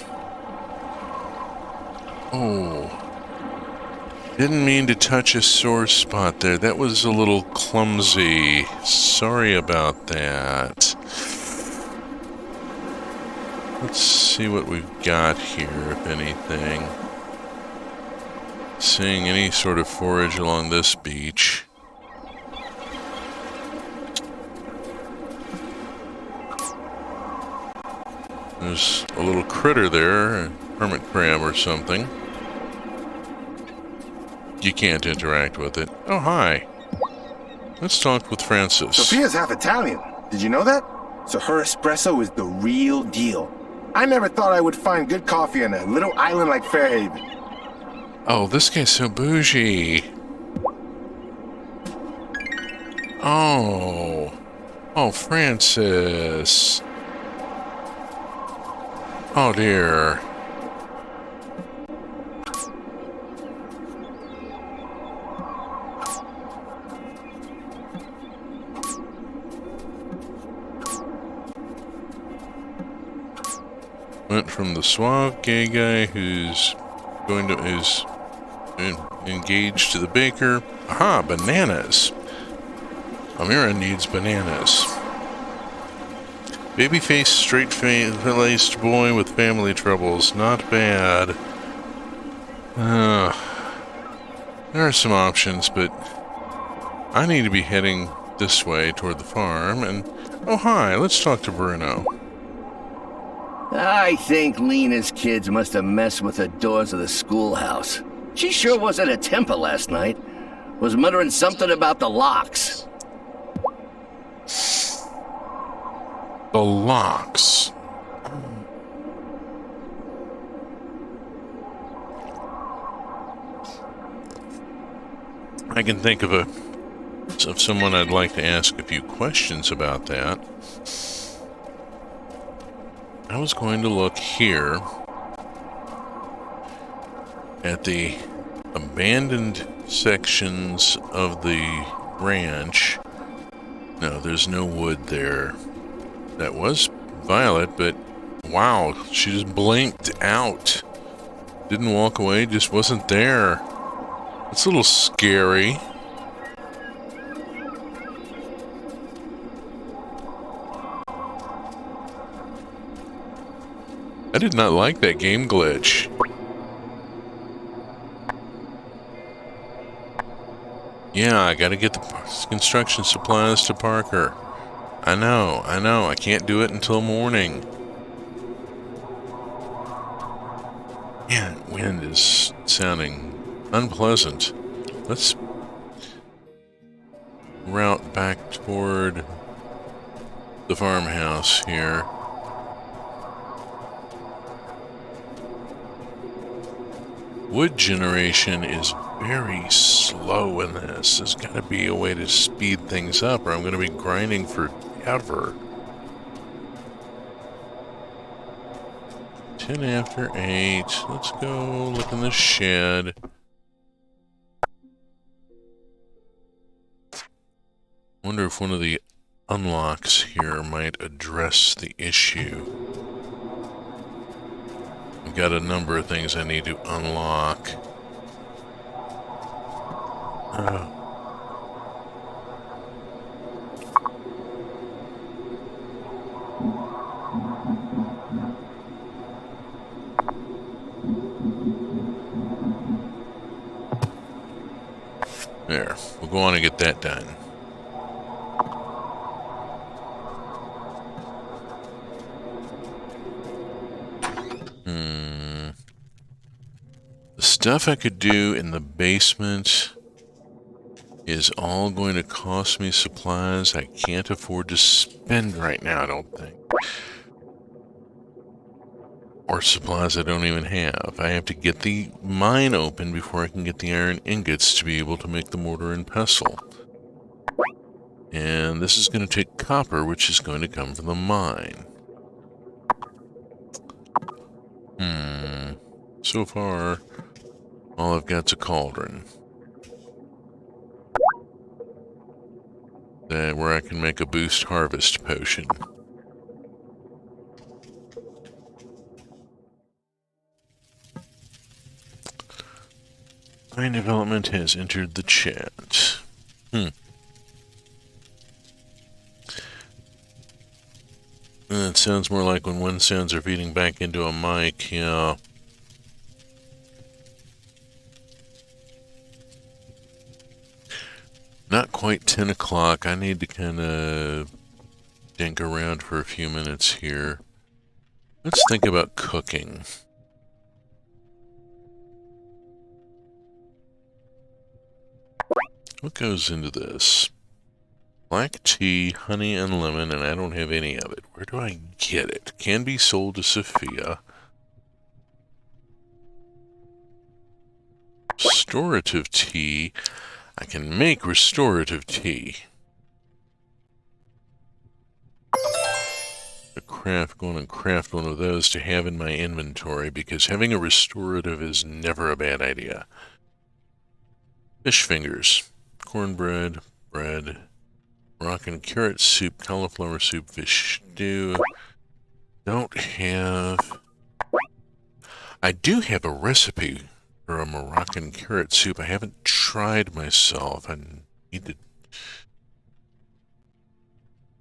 Oh. Didn't mean to touch a sore spot there. That was a little clumsy. Sorry about that. Let's see what we've got here, if anything. Seeing any sort of forage along this beach. There's a little critter there, a hermit crab or something. You can't interact with it. Oh, hi. Let's talk with Francis. Sophia's half Italian. Did you know that? So her espresso is the real deal. I never thought I would find good coffee on a little island like Fairhaven. Oh, this guy's so bougie. Oh, Francis. Oh, dear. Went from the suave gay guy who's engaged to the baker. Aha, bananas. Amira needs bananas. Baby-faced, straight-laced boy with family troubles. Not bad. There are some options, but I need to be heading this way toward the farm. And oh, hi, let's talk to Bruno. I think Lena's kids must have messed with the doors of the schoolhouse. She sure was at a temper last night. Was muttering something about the locks. The locks. I can think of someone I'd like to ask a few questions about that. I was going to look here at the abandoned sections of the ranch. No, there's no wood there. That was Violet, but wow, she just blinked out. Didn't walk away, just wasn't there. It's a little scary. I did not like that game glitch. Yeah, I gotta get the construction supplies to Parker. I know, I can't do it until morning. Yeah, wind is sounding unpleasant. Let's route back toward the farmhouse here. Wood generation is very slow in this. There's got to be a way to speed things up, or I'm going to be grinding forever. 10 after 8. Let's go look in the shed. Wonder if one of the unlocks here might address the issue. I've got a number of things I need to unlock. There, we'll go on and get that done. The stuff I could do in the basement is all going to cost me supplies I can't afford to spend right now, I don't think. Or supplies I don't even have. I have to get the mine open before I can get the iron ingots to be able to make the mortar and pestle. And this is going to take copper, which is going to come from the mine. So far, all I've got's a cauldron. Where I can make a boost harvest potion. Mine development has entered the chat. It sounds more like when wind sounds are feeding back into a mic, yeah. Not quite 10 o'clock. I need to kind of dink around for a few minutes here. Let's think about cooking. What goes into this? Black tea, honey, and lemon, and I don't have any of it. Where do I get it? Can be sold to Sophia. Restorative tea. I can make restorative tea. Go on and craft one of those to have in my inventory, because having a restorative is never a bad idea. Fish fingers, cornbread, bread, Moroccan carrot soup, cauliflower soup, fish stew. Don't have... I do have a recipe for a Moroccan carrot soup. I haven't tried myself. I need to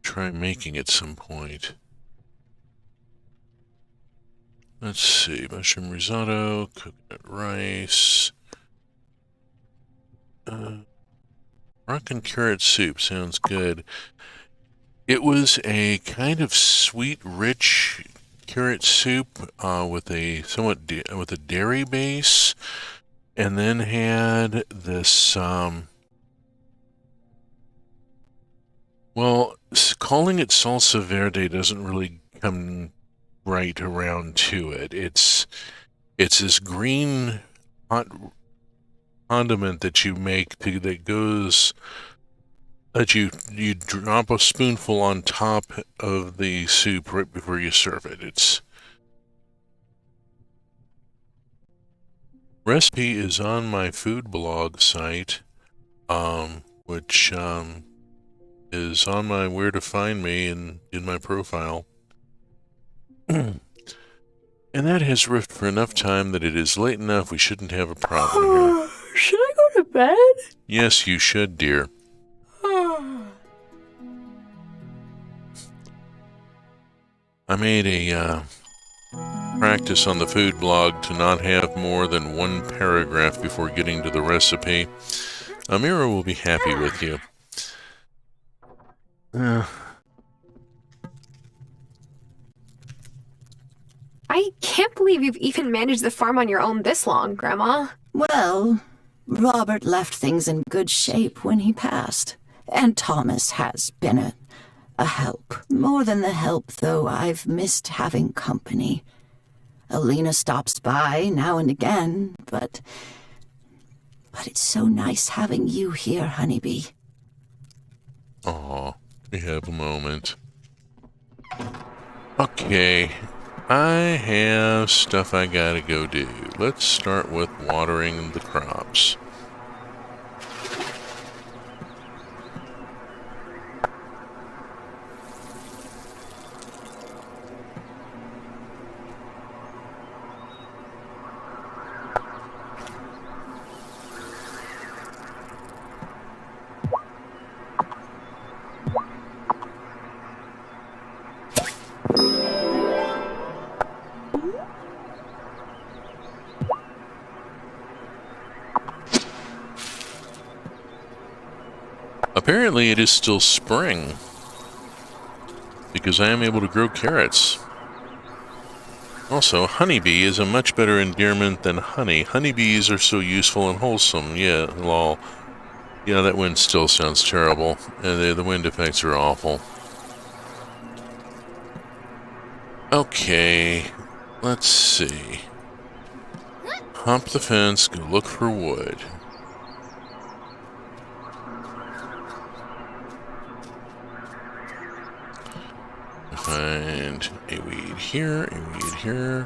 try making it some point. Let's see, mushroom risotto, coconut rice. Moroccan carrot soup sounds good. It was a kind of sweet, rich carrot soup with a with a dairy base, and then had this Well, calling it salsa verde doesn't really come right around to it. It's this green hot condiment that you make that you drop a spoonful on top of the soup right before you serve it. Its recipe is on my food blog site, which is on my where to find me and in my profile. And that has riffed for enough time that it is late enough we shouldn't have a problem here. Should I go to bed? Yes, you should, dear. I made a practice on the food blog to not have more than one paragraph before getting to the recipe. Amira will be happy with you. I can't believe you've even managed the farm on your own this long, Grandma. Well, Robert left things in good shape when he passed, and Thomas has been a help. More than the help, though, I've missed having company. Alina stops by now and again, but it's so nice having you here, Honeybee. Aw, we have a moment. Okay, I have stuff I gotta go do. Let's start with watering the crops. Apparently it is still spring, because I am able to grow carrots. Also, honeybee is a much better endearment than honey. Honeybees are so useful and wholesome. Yeah, lol. Yeah, that wind still sounds terrible. The wind effects are awful. Okay, let's see. Hop the fence, go look for wood. Find a weed here, a weed here.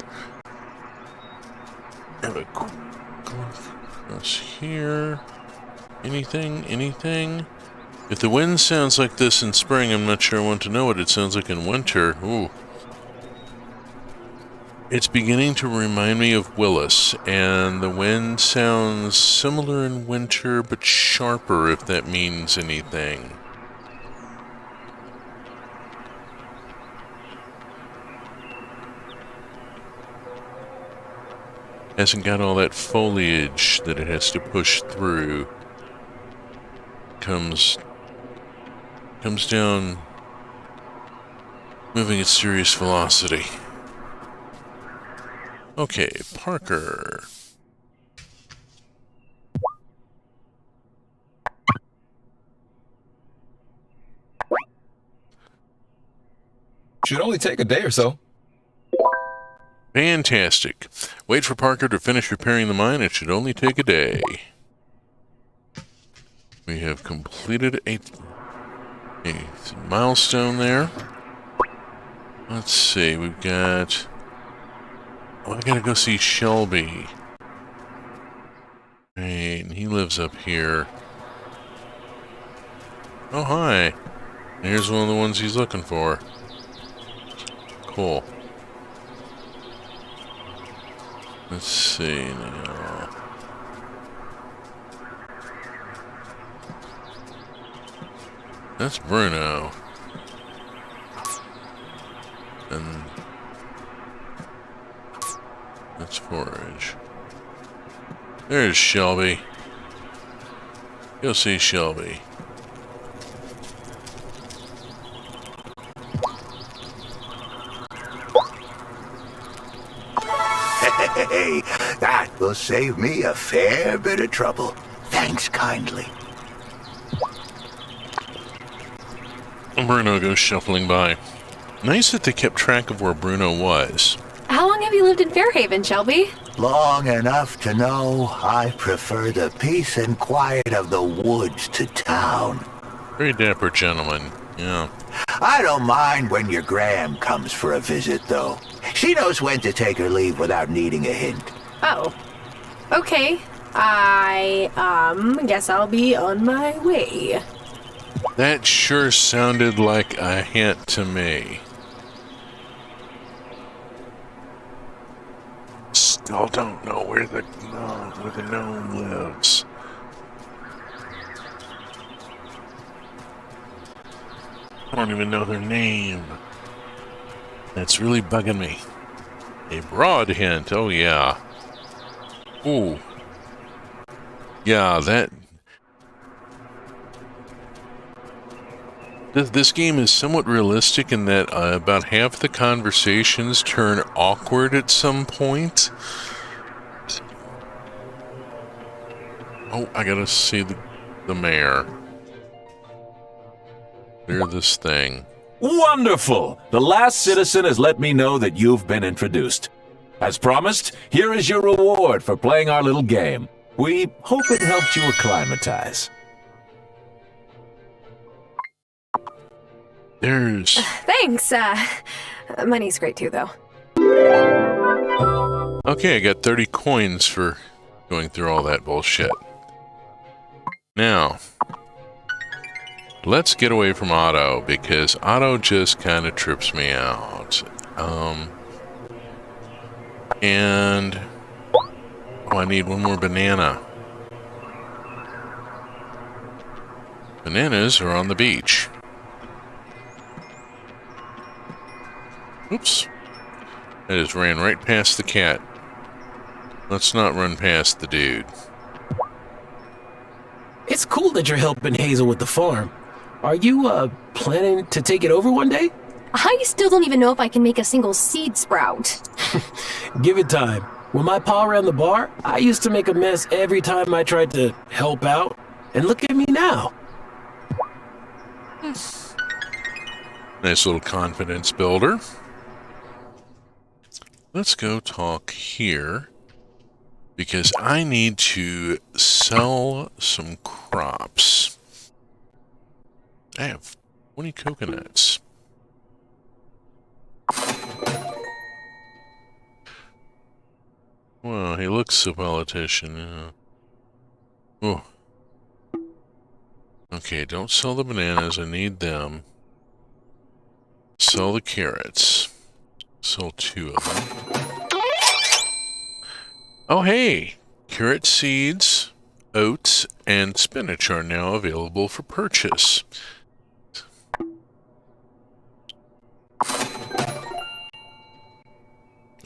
Have a cross here. Anything? If the wind sounds like this in spring, I'm not sure I want to know what it sounds like in winter. Ooh. It's beginning to remind me of Willis, and the wind sounds similar in winter, but sharper, if that means anything. Hasn't got all that foliage that it has to push through. Comes down, moving at serious velocity. Okay, Parker. Should only take a day or so. Fantastic. Wait for Parker to finish repairing the mine. It should only take a day. We have completed a milestone there. Let's see, we've got... Oh, I gotta go see Shelby. Right, and he lives up here. Oh, hi. Here's one of the ones he's looking for. Cool. Let's see now. That's Bruno. And that's Forage. There's Shelby. Go see Shelby. Hey, that will save me a fair bit of trouble. Thanks kindly. Bruno goes shuffling by. Nice that they kept track of where Bruno was. How long have you lived in Fairhaven, Shelby? Long enough to know I prefer the peace and quiet of the woods to town. Very dapper gentleman, yeah. I don't mind when your Gram comes for a visit, though. She knows when to take her leave without needing a hint. Oh. Okay. I, guess I'll be on my way. That sure sounded like a hint to me. Still don't know where the gnome lives. I don't even know their name. That's really bugging me. A broad hint, oh yeah. Ooh. Yeah, that... This game is somewhat realistic in that about half the conversations turn awkward at some point. Oh, I gotta see the mayor. Clear this thing. Wonderful! The last citizen has let me know that you've been introduced. As promised, here is your reward for playing our little game. We hope it helped you acclimatize. There's... Thanks, money's great too, though. Okay, I got 30 coins for going through all that bullshit. Now, let's get away from Otto, because Otto just kind of trips me out. And... oh, I need one more banana. Bananas are on the beach. Oops. I just ran right past the cat. Let's not run past the dude. It's cool that you're helping Hazel with the farm. Are you, planning to take it over one day? I still don't even know if I can make a single seed sprout. Give it time. When my pa ran the bar, I used to make a mess every time I tried to help out. And look at me now. Nice little confidence builder. Let's go talk here, because I need to sell some crops. I have 20 coconuts. Well, he looks a politician, yeah. Oh. Okay, don't sell the bananas, I need them. Sell the carrots. Sell 2 of them. Oh, hey! Carrot seeds, oats, and spinach are now available for purchase.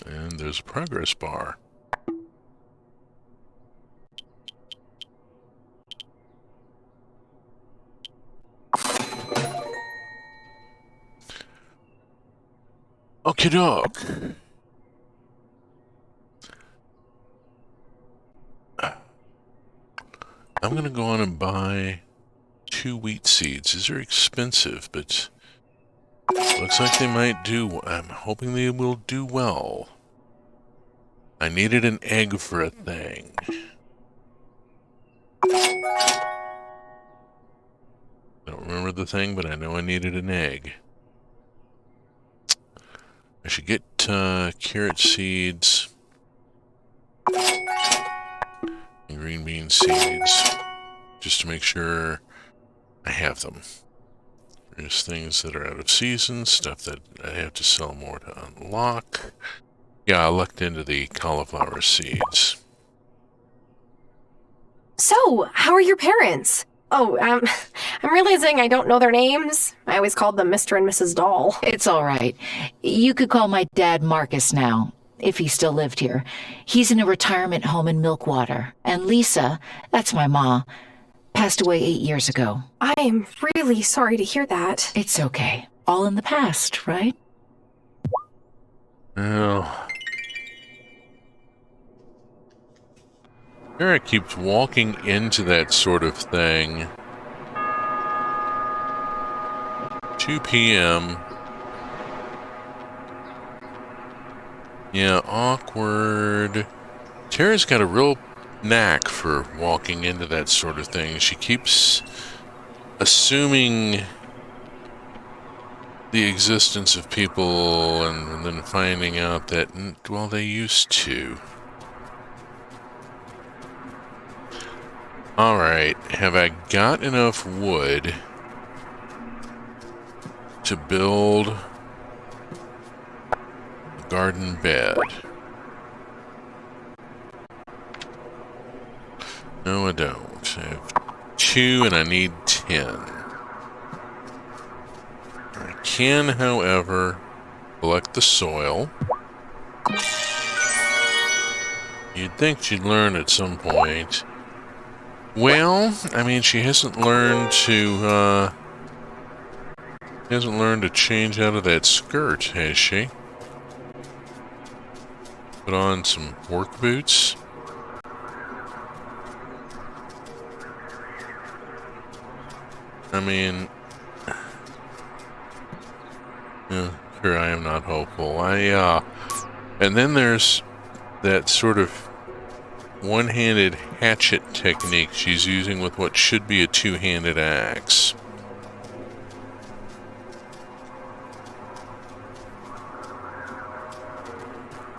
And there's a progress bar. Okie doke. I'm gonna go on and buy 2 wheat seeds. These are expensive, but looks like they might do. I'm hoping they will do well. I needed an egg for a thing. I don't remember the thing, but I know I needed an egg. I should get carrot seeds and green bean seeds just to make sure I have them. There's things that are out of season, stuff that I have to sell more to unlock. Yeah, I lucked into the cauliflower seeds. So, how are your parents? Oh, I'm realizing I don't know their names. I always called them Mr. and Mrs. Doll. It's all right. You could call my dad Marcus now, if he still lived here. He's in a retirement home in Milkwater. And Lisa, that's my ma, passed away 8 years ago. I am really sorry to hear that. It's okay. All in the past, right? Oh. Eric keeps walking into that sort of thing 2 p.m. Yeah, awkward. Tara's got a real knack for walking into that sort of thing. She keeps assuming the existence of people and then finding out that, well, they used to. Alright, have I got enough wood to build a garden bed? No, I don't. I have 2 and I need 10. I can, however, collect the soil. You'd think she'd learn at some point. Well, I mean, she hasn't learned to change out of that skirt, has she? Put on some work boots. I mean, sure, I am not hopeful. And then there's that sort of one-handed hatchet technique she's using with what should be a two-handed axe.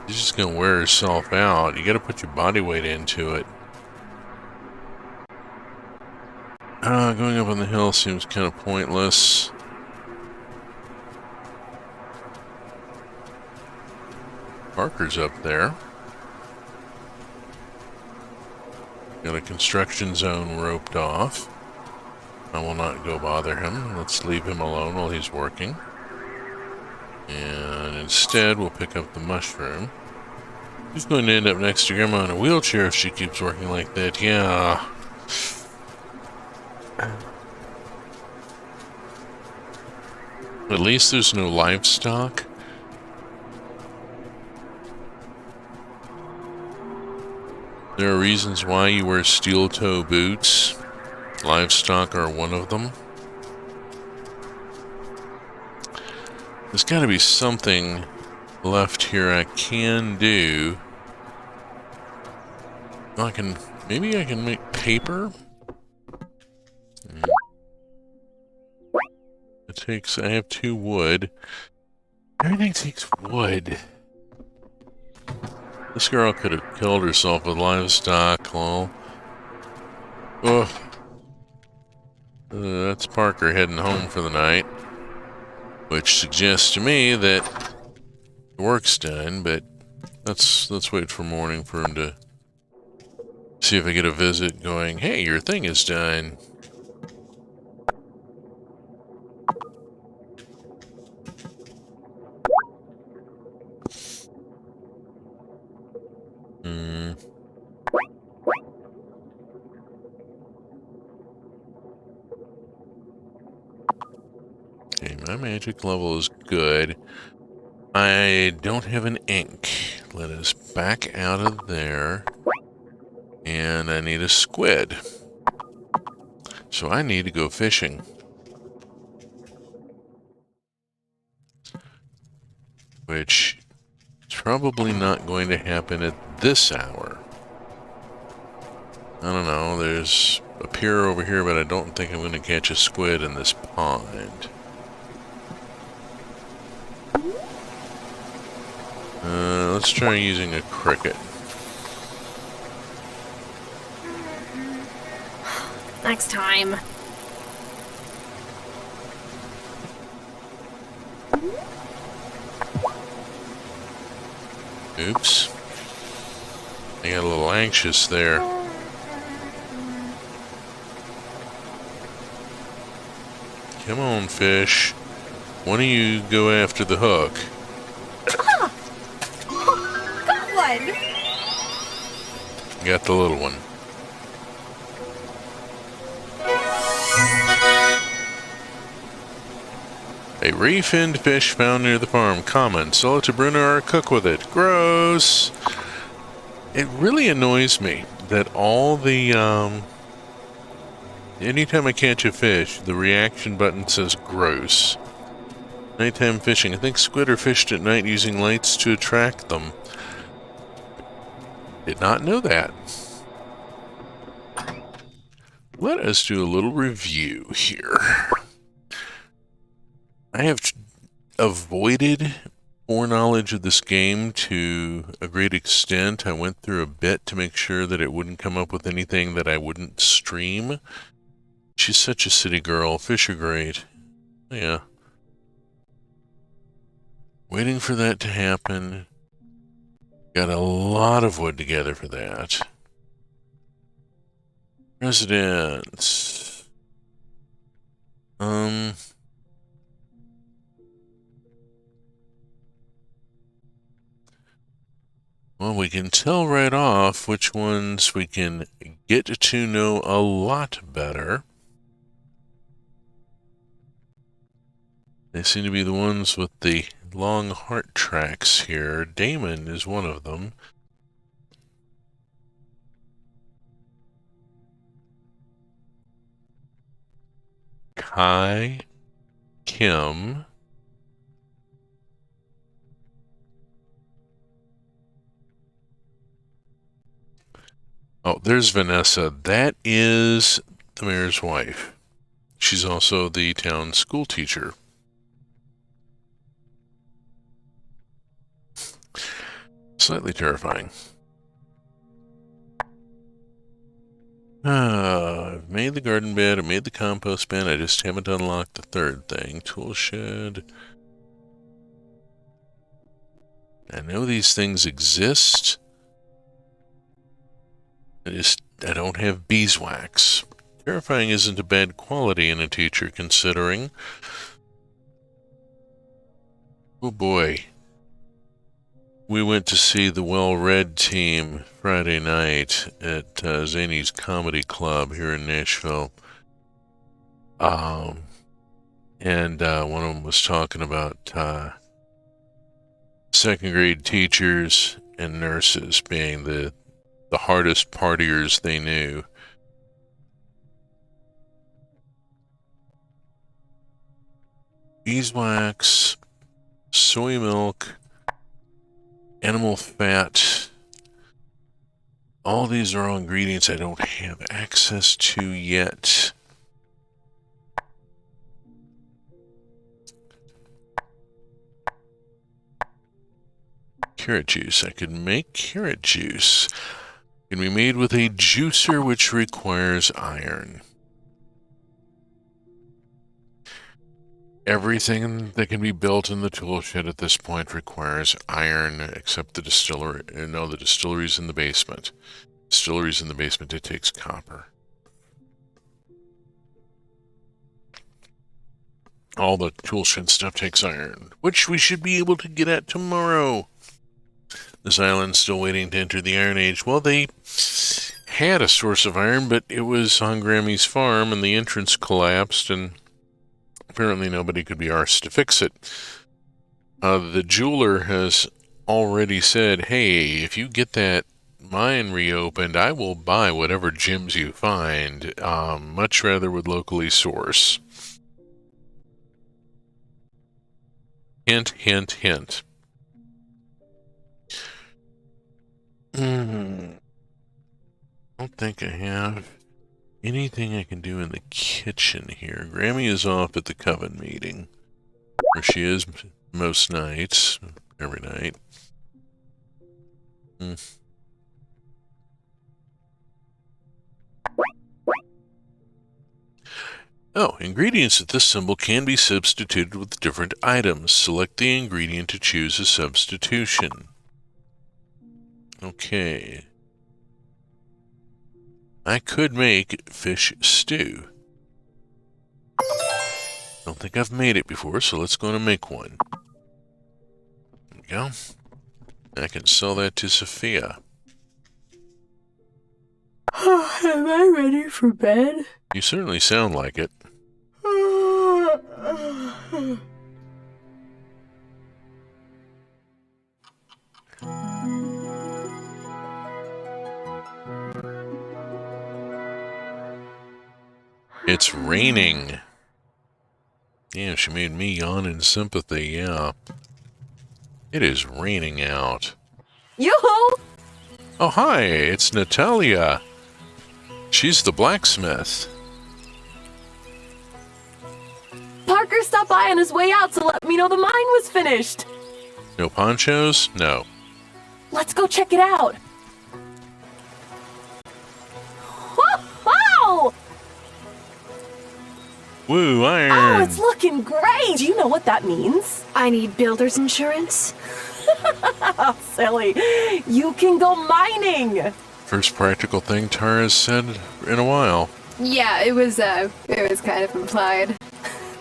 She's just gonna wear herself out. You gotta put your body weight into it. Going up on the hill seems kind of pointless. Parker's up there. Got a construction zone roped off. I will not go bother him. Let's leave him alone while he's working. And instead, we'll pick up the mushroom. She's going to end up next to Grandma in a wheelchair if she keeps working like that. Yeah. At least there's no livestock. There are reasons why you wear steel-toe boots. Livestock are one of them. There's got to be something left here I can do. Maybe I can make paper? I have 2 wood. Everything takes wood. This girl could have killed herself with livestock. Well, that's Parker heading home for the night, which suggests to me that the work's done. But let's wait for morning for him to see if I get a visit going, "Hey, your thing is done." Okay, my magic level is good. I don't have an ink. Let us back out of there. And I need a squid. So I need to go fishing. Which is probably not going to happen at this hour. I don't know, there's a pier over here, but I don't think I'm going to catch a squid in this pond. Let's try using a cricket. Next time. Oops. I got a little anxious there. Come on, fish. One of you go after the hook. Got one! Got the little one. A re-finned fish found near the farm. Common. Sell it to Bruno or cook with it. Gross. It really annoys me that all the, anytime I catch a fish, the reaction button says gross. Nighttime fishing. I think squid are fished at night using lights to attract them. Did not know that. Let us do a little review here. I have avoided foreknowledge of this game to a great extent. I went through a bit to make sure that it wouldn't come up with anything that I wouldn't stream. She's such a city girl. Fish are great. Yeah. Waiting for that to happen. Got a lot of wood together for that. Residence. Well, we can tell right off which ones we can get to know a lot better. They seem to be the ones with the long heart tracks here. Damon is one of them. Kai, Kim, oh, there's Vanessa. That is the mayor's wife. She's also the town school teacher. Slightly terrifying. I've made the garden bed, I made the compost bin, I just haven't unlocked the third thing. Tool shed. I know these things exist. I don't have beeswax. Terrifying isn't a bad quality in a teacher, considering. Oh boy. We went to see the Well-Read team Friday night at Zany's Comedy Club here in Nashville. And one of them was talking about second grade teachers and nurses being the hardest partiers they knew. Beeswax, soy milk, animal fat. All these are all ingredients I don't have access to yet. Carrot juice. I could make carrot juice. It can be made with a juicer which requires iron. Everything that can be built in the tool shed at this point requires iron, except the distillery. No, the distillery's in the basement. Distillery's in the basement. It takes copper. All the tool shed stuff takes iron, which we should be able to get at tomorrow. This island's still waiting to enter the Iron Age. Well, they had a source of iron, but it was on Grammy's farm, and the entrance collapsed, and apparently nobody could be arsed to fix it. The jeweler has already said, hey, if you get that mine reopened, I will buy whatever gems you find. Much rather would locally source. Hint, hint, hint. I don't think I have anything I can do in the kitchen here. Grammy is off at the coven meeting, where she is most nights, every night. Oh, ingredients at this symbol can be substituted with different items. Select the ingredient to choose a substitution. Okay. I could make fish stew. Don't think I've made it before, so let's go and make one. There we go. I can sell that to Sophia. Am I ready for bed? You certainly sound like it. It's raining. Damn, she made me yawn in sympathy, yeah. It is raining out. Yoo-hoo! Oh, hi, it's Natalia. She's the blacksmith. Parker stopped by on his way out to let me know the mine was finished. No ponchos? No. Let's go check it out. Wow! Woo, iron! Oh, it's looking great! Do you know what that means? I need builder's insurance. Silly. You can go mining! First practical thing Tara has said in a while. Yeah, it was kind of implied.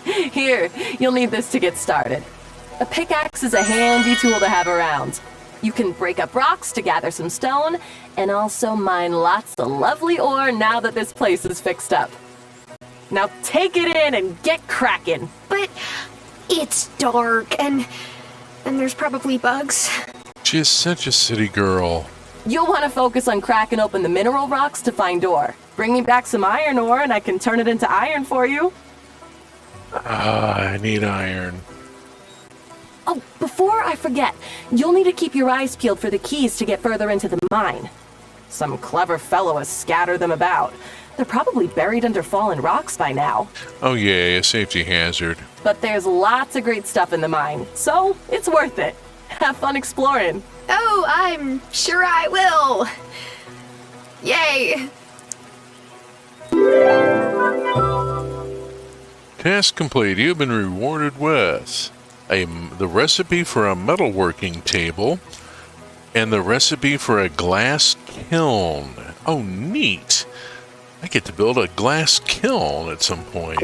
Here, you'll need this to get started. A pickaxe is a handy tool to have around. You can break up rocks to gather some stone, and also mine lots of lovely ore now that this place is fixed up. Now take it in and get cracking. But it's dark and there's probably bugs. She is such a city girl. You'll want to focus on cracking open the mineral rocks to find ore. Bring me back some iron ore and I can turn it into iron for you. I need iron. Oh, before I forget, you'll need to keep your eyes peeled for the keys to get further into the mine. Some clever fellow has scattered them about. They're probably buried under fallen rocks by now. Oh yay, a safety hazard. But there's lots of great stuff in the mine, so it's worth it. Have fun exploring. Oh, I'm sure I will. Yay! Task complete. You have been rewarded with the recipe for a metalworking table and the recipe for a glass kiln. Oh, neat. I get to build a glass kiln at some point.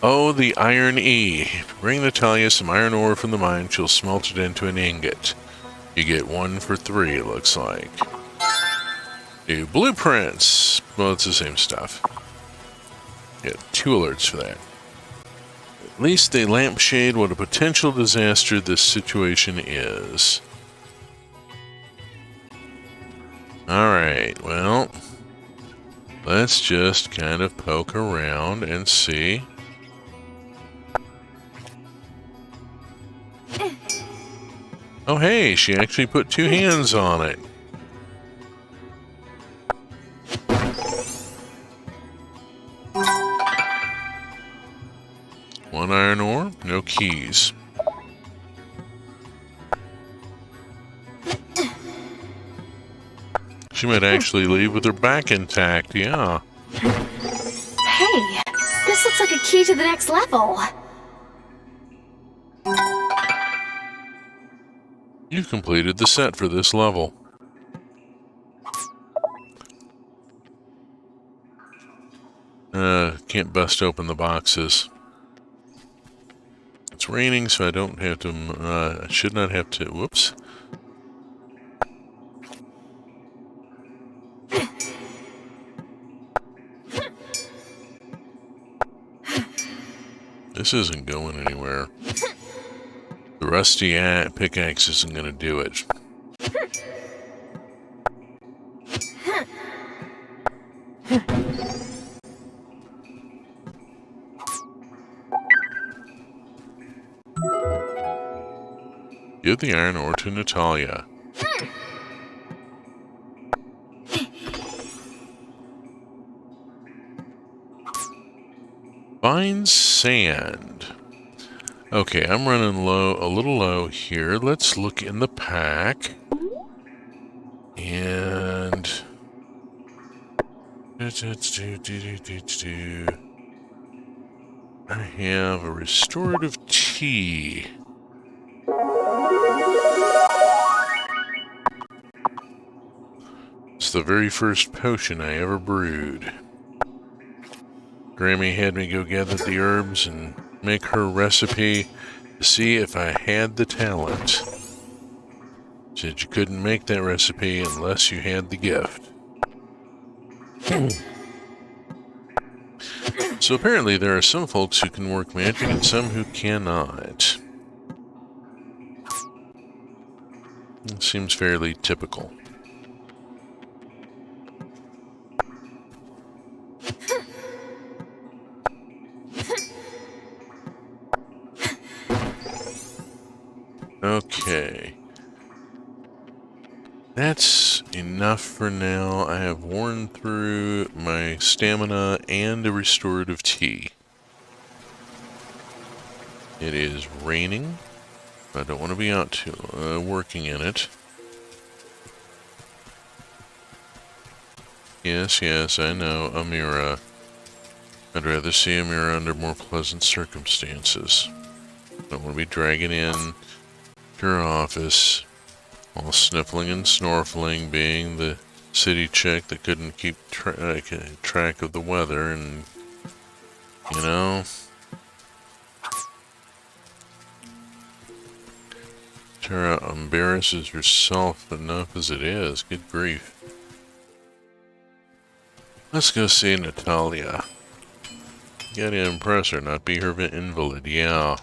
Oh, the iron E. Bring Natalia some iron ore from the mine. She'll smelt it into an ingot. You get 1 for 3, it looks like. New blueprints. Well, it's the same stuff. Get 2 alerts for that. At least a lampshade what a potential disaster this situation is. Alright, well, let's just kind of poke around and see. Oh hey, she actually put 2 hands on it. One iron ore, no keys. She might actually leave with her back intact, yeah. Hey, this looks like a key to the next level. You've completed the set for this level. Can't bust open the boxes. It's raining, so I don't have to, I should not have to, whoops. This isn't going anywhere. The rusty pickaxe isn't going to do it. Give the iron ore to Natalia. Find sand. Okay, I'm running low, a little low here. Let's look in the pack. And I have a restorative tea. It's the very first potion I ever brewed. Grammy had me go gather the herbs and make her recipe to see if I had the talent. Said you couldn't make that recipe unless you had the gift. So apparently there are some folks who can work magic and some who cannot. It seems fairly typical. That's enough for now. I have worn through my stamina and a restorative tea. It is raining. I don't want to be out too working in it. Yes, I know, Amira. I'd rather see Amira under more pleasant circumstances. Don't want to be dragging in to her office, all sniffling and snorfling, being the city chick that couldn't keep track of the weather, and, you know... Tara embarrasses herself enough as it is. Good grief. Let's go see Natalia. Gotta impress her, not be her invalid, yeah.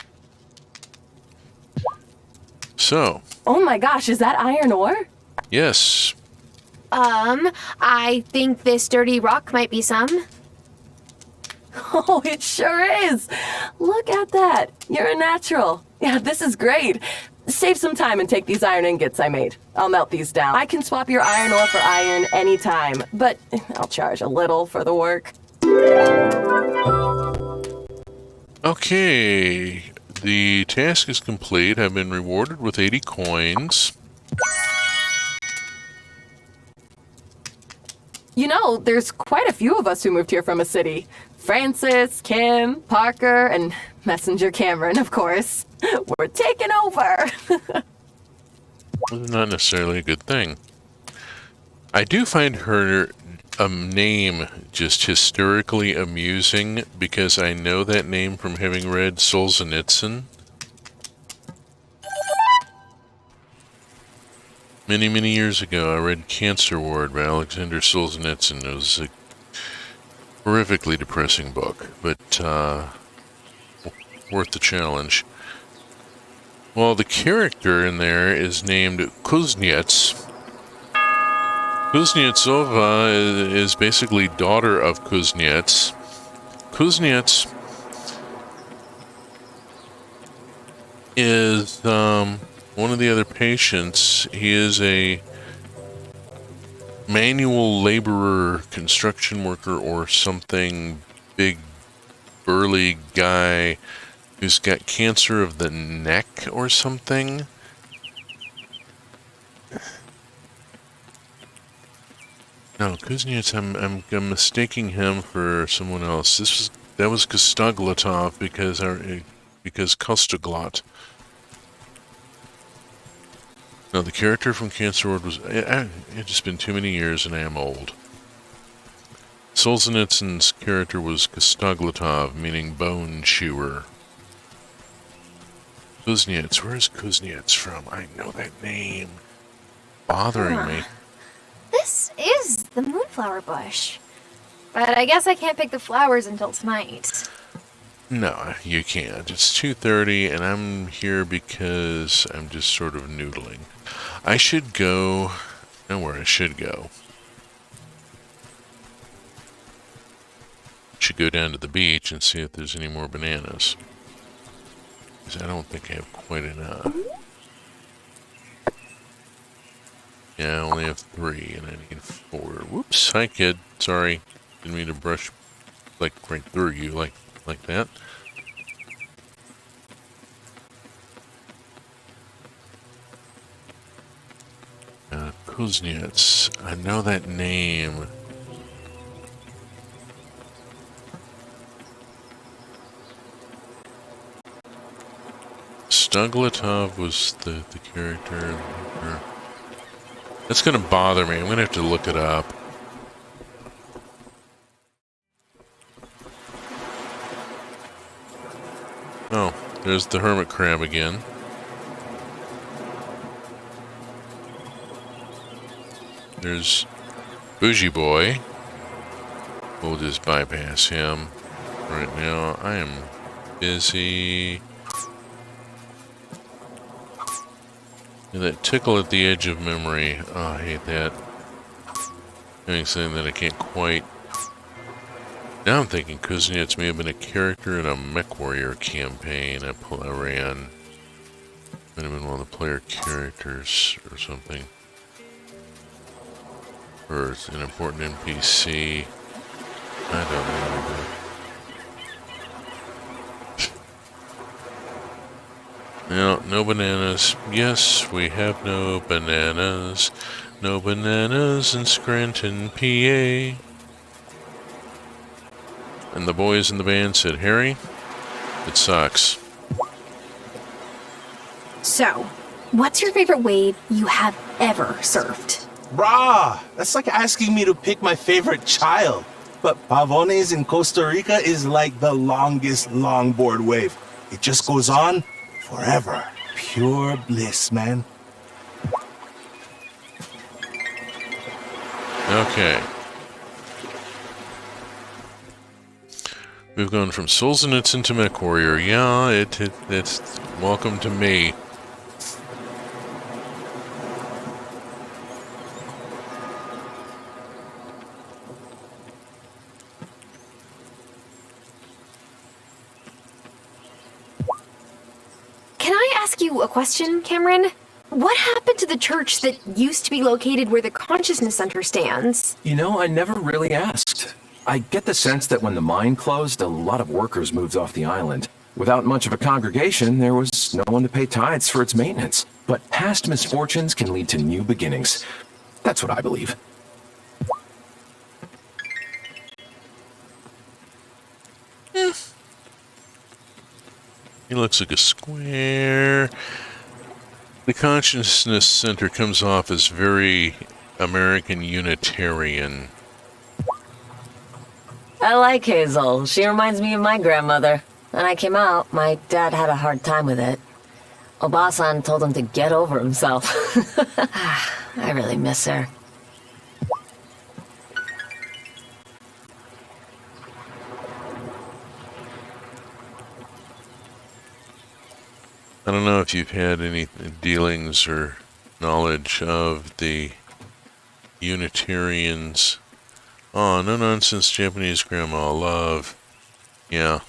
So. Oh my gosh, is that iron ore? Yes. I think this dirty rock might be some. Oh, it sure is. Look at that. You're a natural. Yeah, this is great. Save some time and take these iron ingots I made. I'll melt these down. I can swap your iron ore for iron anytime, but I'll charge a little for the work. Okay, the task is complete. I've been rewarded with 80 coins. You know, there's quite a few of us who moved here from a city. Francis, Kim, Parker, and Messenger Cameron, of course. We're taking over! Well, not necessarily a good thing. I do find her name just hysterically amusing because I know that name from having read Solzhenitsyn. Many, many years ago, I read Cancer Ward by Alexander Solzhenitsyn. It was a horrifically depressing book, but worth the challenge. Well, the character in there is named Kuznets. Kuznetsova is basically daughter of Kuznets. Kuznets is one of the other patients. He is a manual laborer, construction worker, or something, big, burly guy who's got cancer of the neck or something. No, Kuznets, I'm mistaking him for someone else. That was Kostoglatov because Kostoglot. No, the character from Cancer Ward was... It's just been too many years and I am old. Solzhenitsyn's character was Kostoglatov, meaning bone chewer. Kuznets, where's Kuznets from? I know that name. Bothering me. This is the moonflower bush. But I guess I can't pick the flowers until tonight. No, you can't. It's 2:30 and I'm here because I'm just sort of noodling. I should go... I know where I should go. Should go down to the beach and see if there's any more bananas. Because I don't think I have quite enough. Yeah, I only have 3 and I need 4. Whoops, hi kid. Sorry. Didn't mean to brush like right through you like that. Kuznets. I know that name. Stuglatov was the character. That's gonna bother me. I'm gonna have to look it up. Oh, there's the hermit crab again. There's Bougie Boy. We'll just bypass him. Right now, I am busy. And that tickle at the edge of memory. Oh, I hate that. Doing something that I can't quite... Now I'm thinking Kuznets may have been a character in a MechWarrior campaign I ran. Might have been one of the player characters or something. Or an important NPC. I don't know. No, no bananas. Yes, we have no bananas. No bananas in Scranton, PA. And the boys in the band said, Harry, it sucks. So, what's your favorite wave you have ever surfed? Brah, that's like asking me to pick my favorite child. But Pavones in Costa Rica is like the longest longboard wave. It just goes on forever. Pure bliss, man. Okay. We've gone from Solzhenitsyn to MechWarrior. Yeah, it's welcome to me. Can I ask you a question, Cameron? What happened to the church that used to be located where the Consciousness Center stands? You know, I never really asked. I get the sense that when the mine closed, a lot of workers moved off the island. Without much of a congregation, there was no one to pay tithes for its maintenance. But past misfortunes can lead to new beginnings. That's what I believe. He looks like a square. The Consciousness Center comes off as very American Unitarian. I like Hazel. She reminds me of my grandmother. When I came out, my dad had a hard time with it. Obasan told him to get over himself. I really miss her. I don't know if you've had any dealings or knowledge of the Unitarians. Oh, no nonsense Japanese grandma love. Yeah.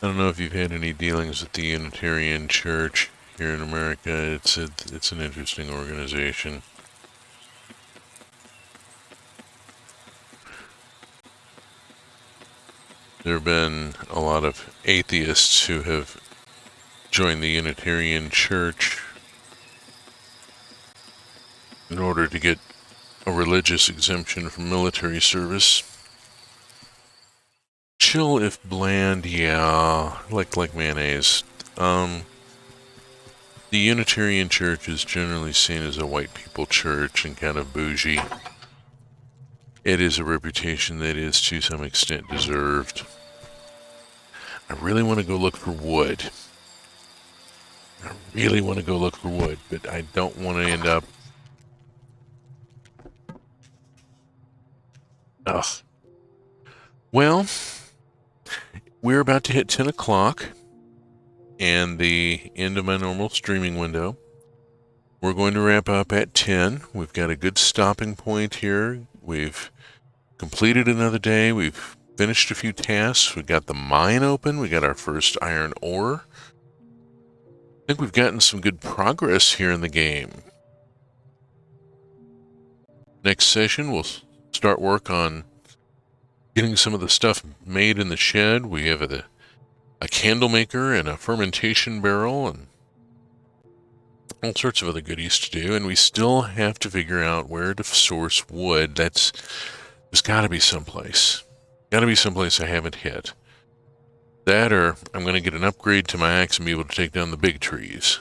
I don't know if you've had any dealings with the Unitarian Church here in America. It's an interesting organization. There have been a lot of atheists who have joined the Unitarian Church in order to get a religious exemption from military service. Chill if bland, yeah, like mayonnaise. The Unitarian Church is generally seen as a white people church and kind of bougie. It is a reputation that is to some extent deserved. I really want to go look for wood. I really want to go look for wood, but I don't want to end up... Ugh. Well, we're about to hit 10 o'clock and the end of my normal streaming window. We're going to wrap up at 10. We've got a good stopping point here. We've completed another day. We've finished a few tasks. We got the mine open. We got our first iron ore. I think we've gotten some good progress here in the game. Next session, we'll start work on getting some of the stuff made in the shed. We have a candle maker and a fermentation barrel and all sorts of other goodies to do. And we still have to figure out where to source wood. There's got to be someplace. Got to be someplace I haven't hit. That or I'm going to get an upgrade to my axe and be able to take down the big trees.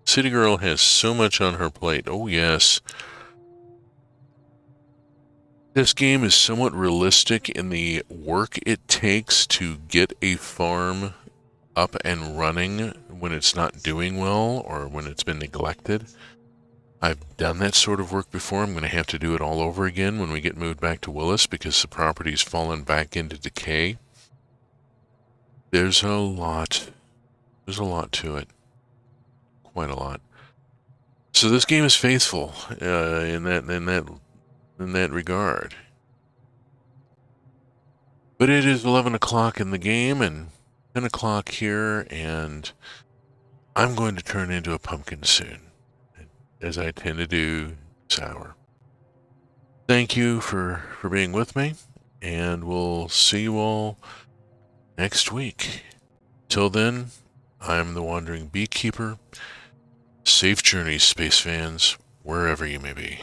City Girl has so much on her plate. Oh, yes. This game is somewhat realistic in the work it takes to get a farm up and running when it's not doing well or when it's been neglected. I've done that sort of work before. I'm going to have to do it all over again when we get moved back to Willis because the property's fallen back into decay. There's a lot to it. Quite a lot. So this game is faithful in that regard. But it is 11 o'clock in the game and 10 o'clock here, and I'm going to turn into a pumpkin soon. as I tend to do, sour. Thank you for being with me, and we'll see you all next week. Till then, I'm the Wandering Beekeeper. Safe journeys, space fans, wherever you may be.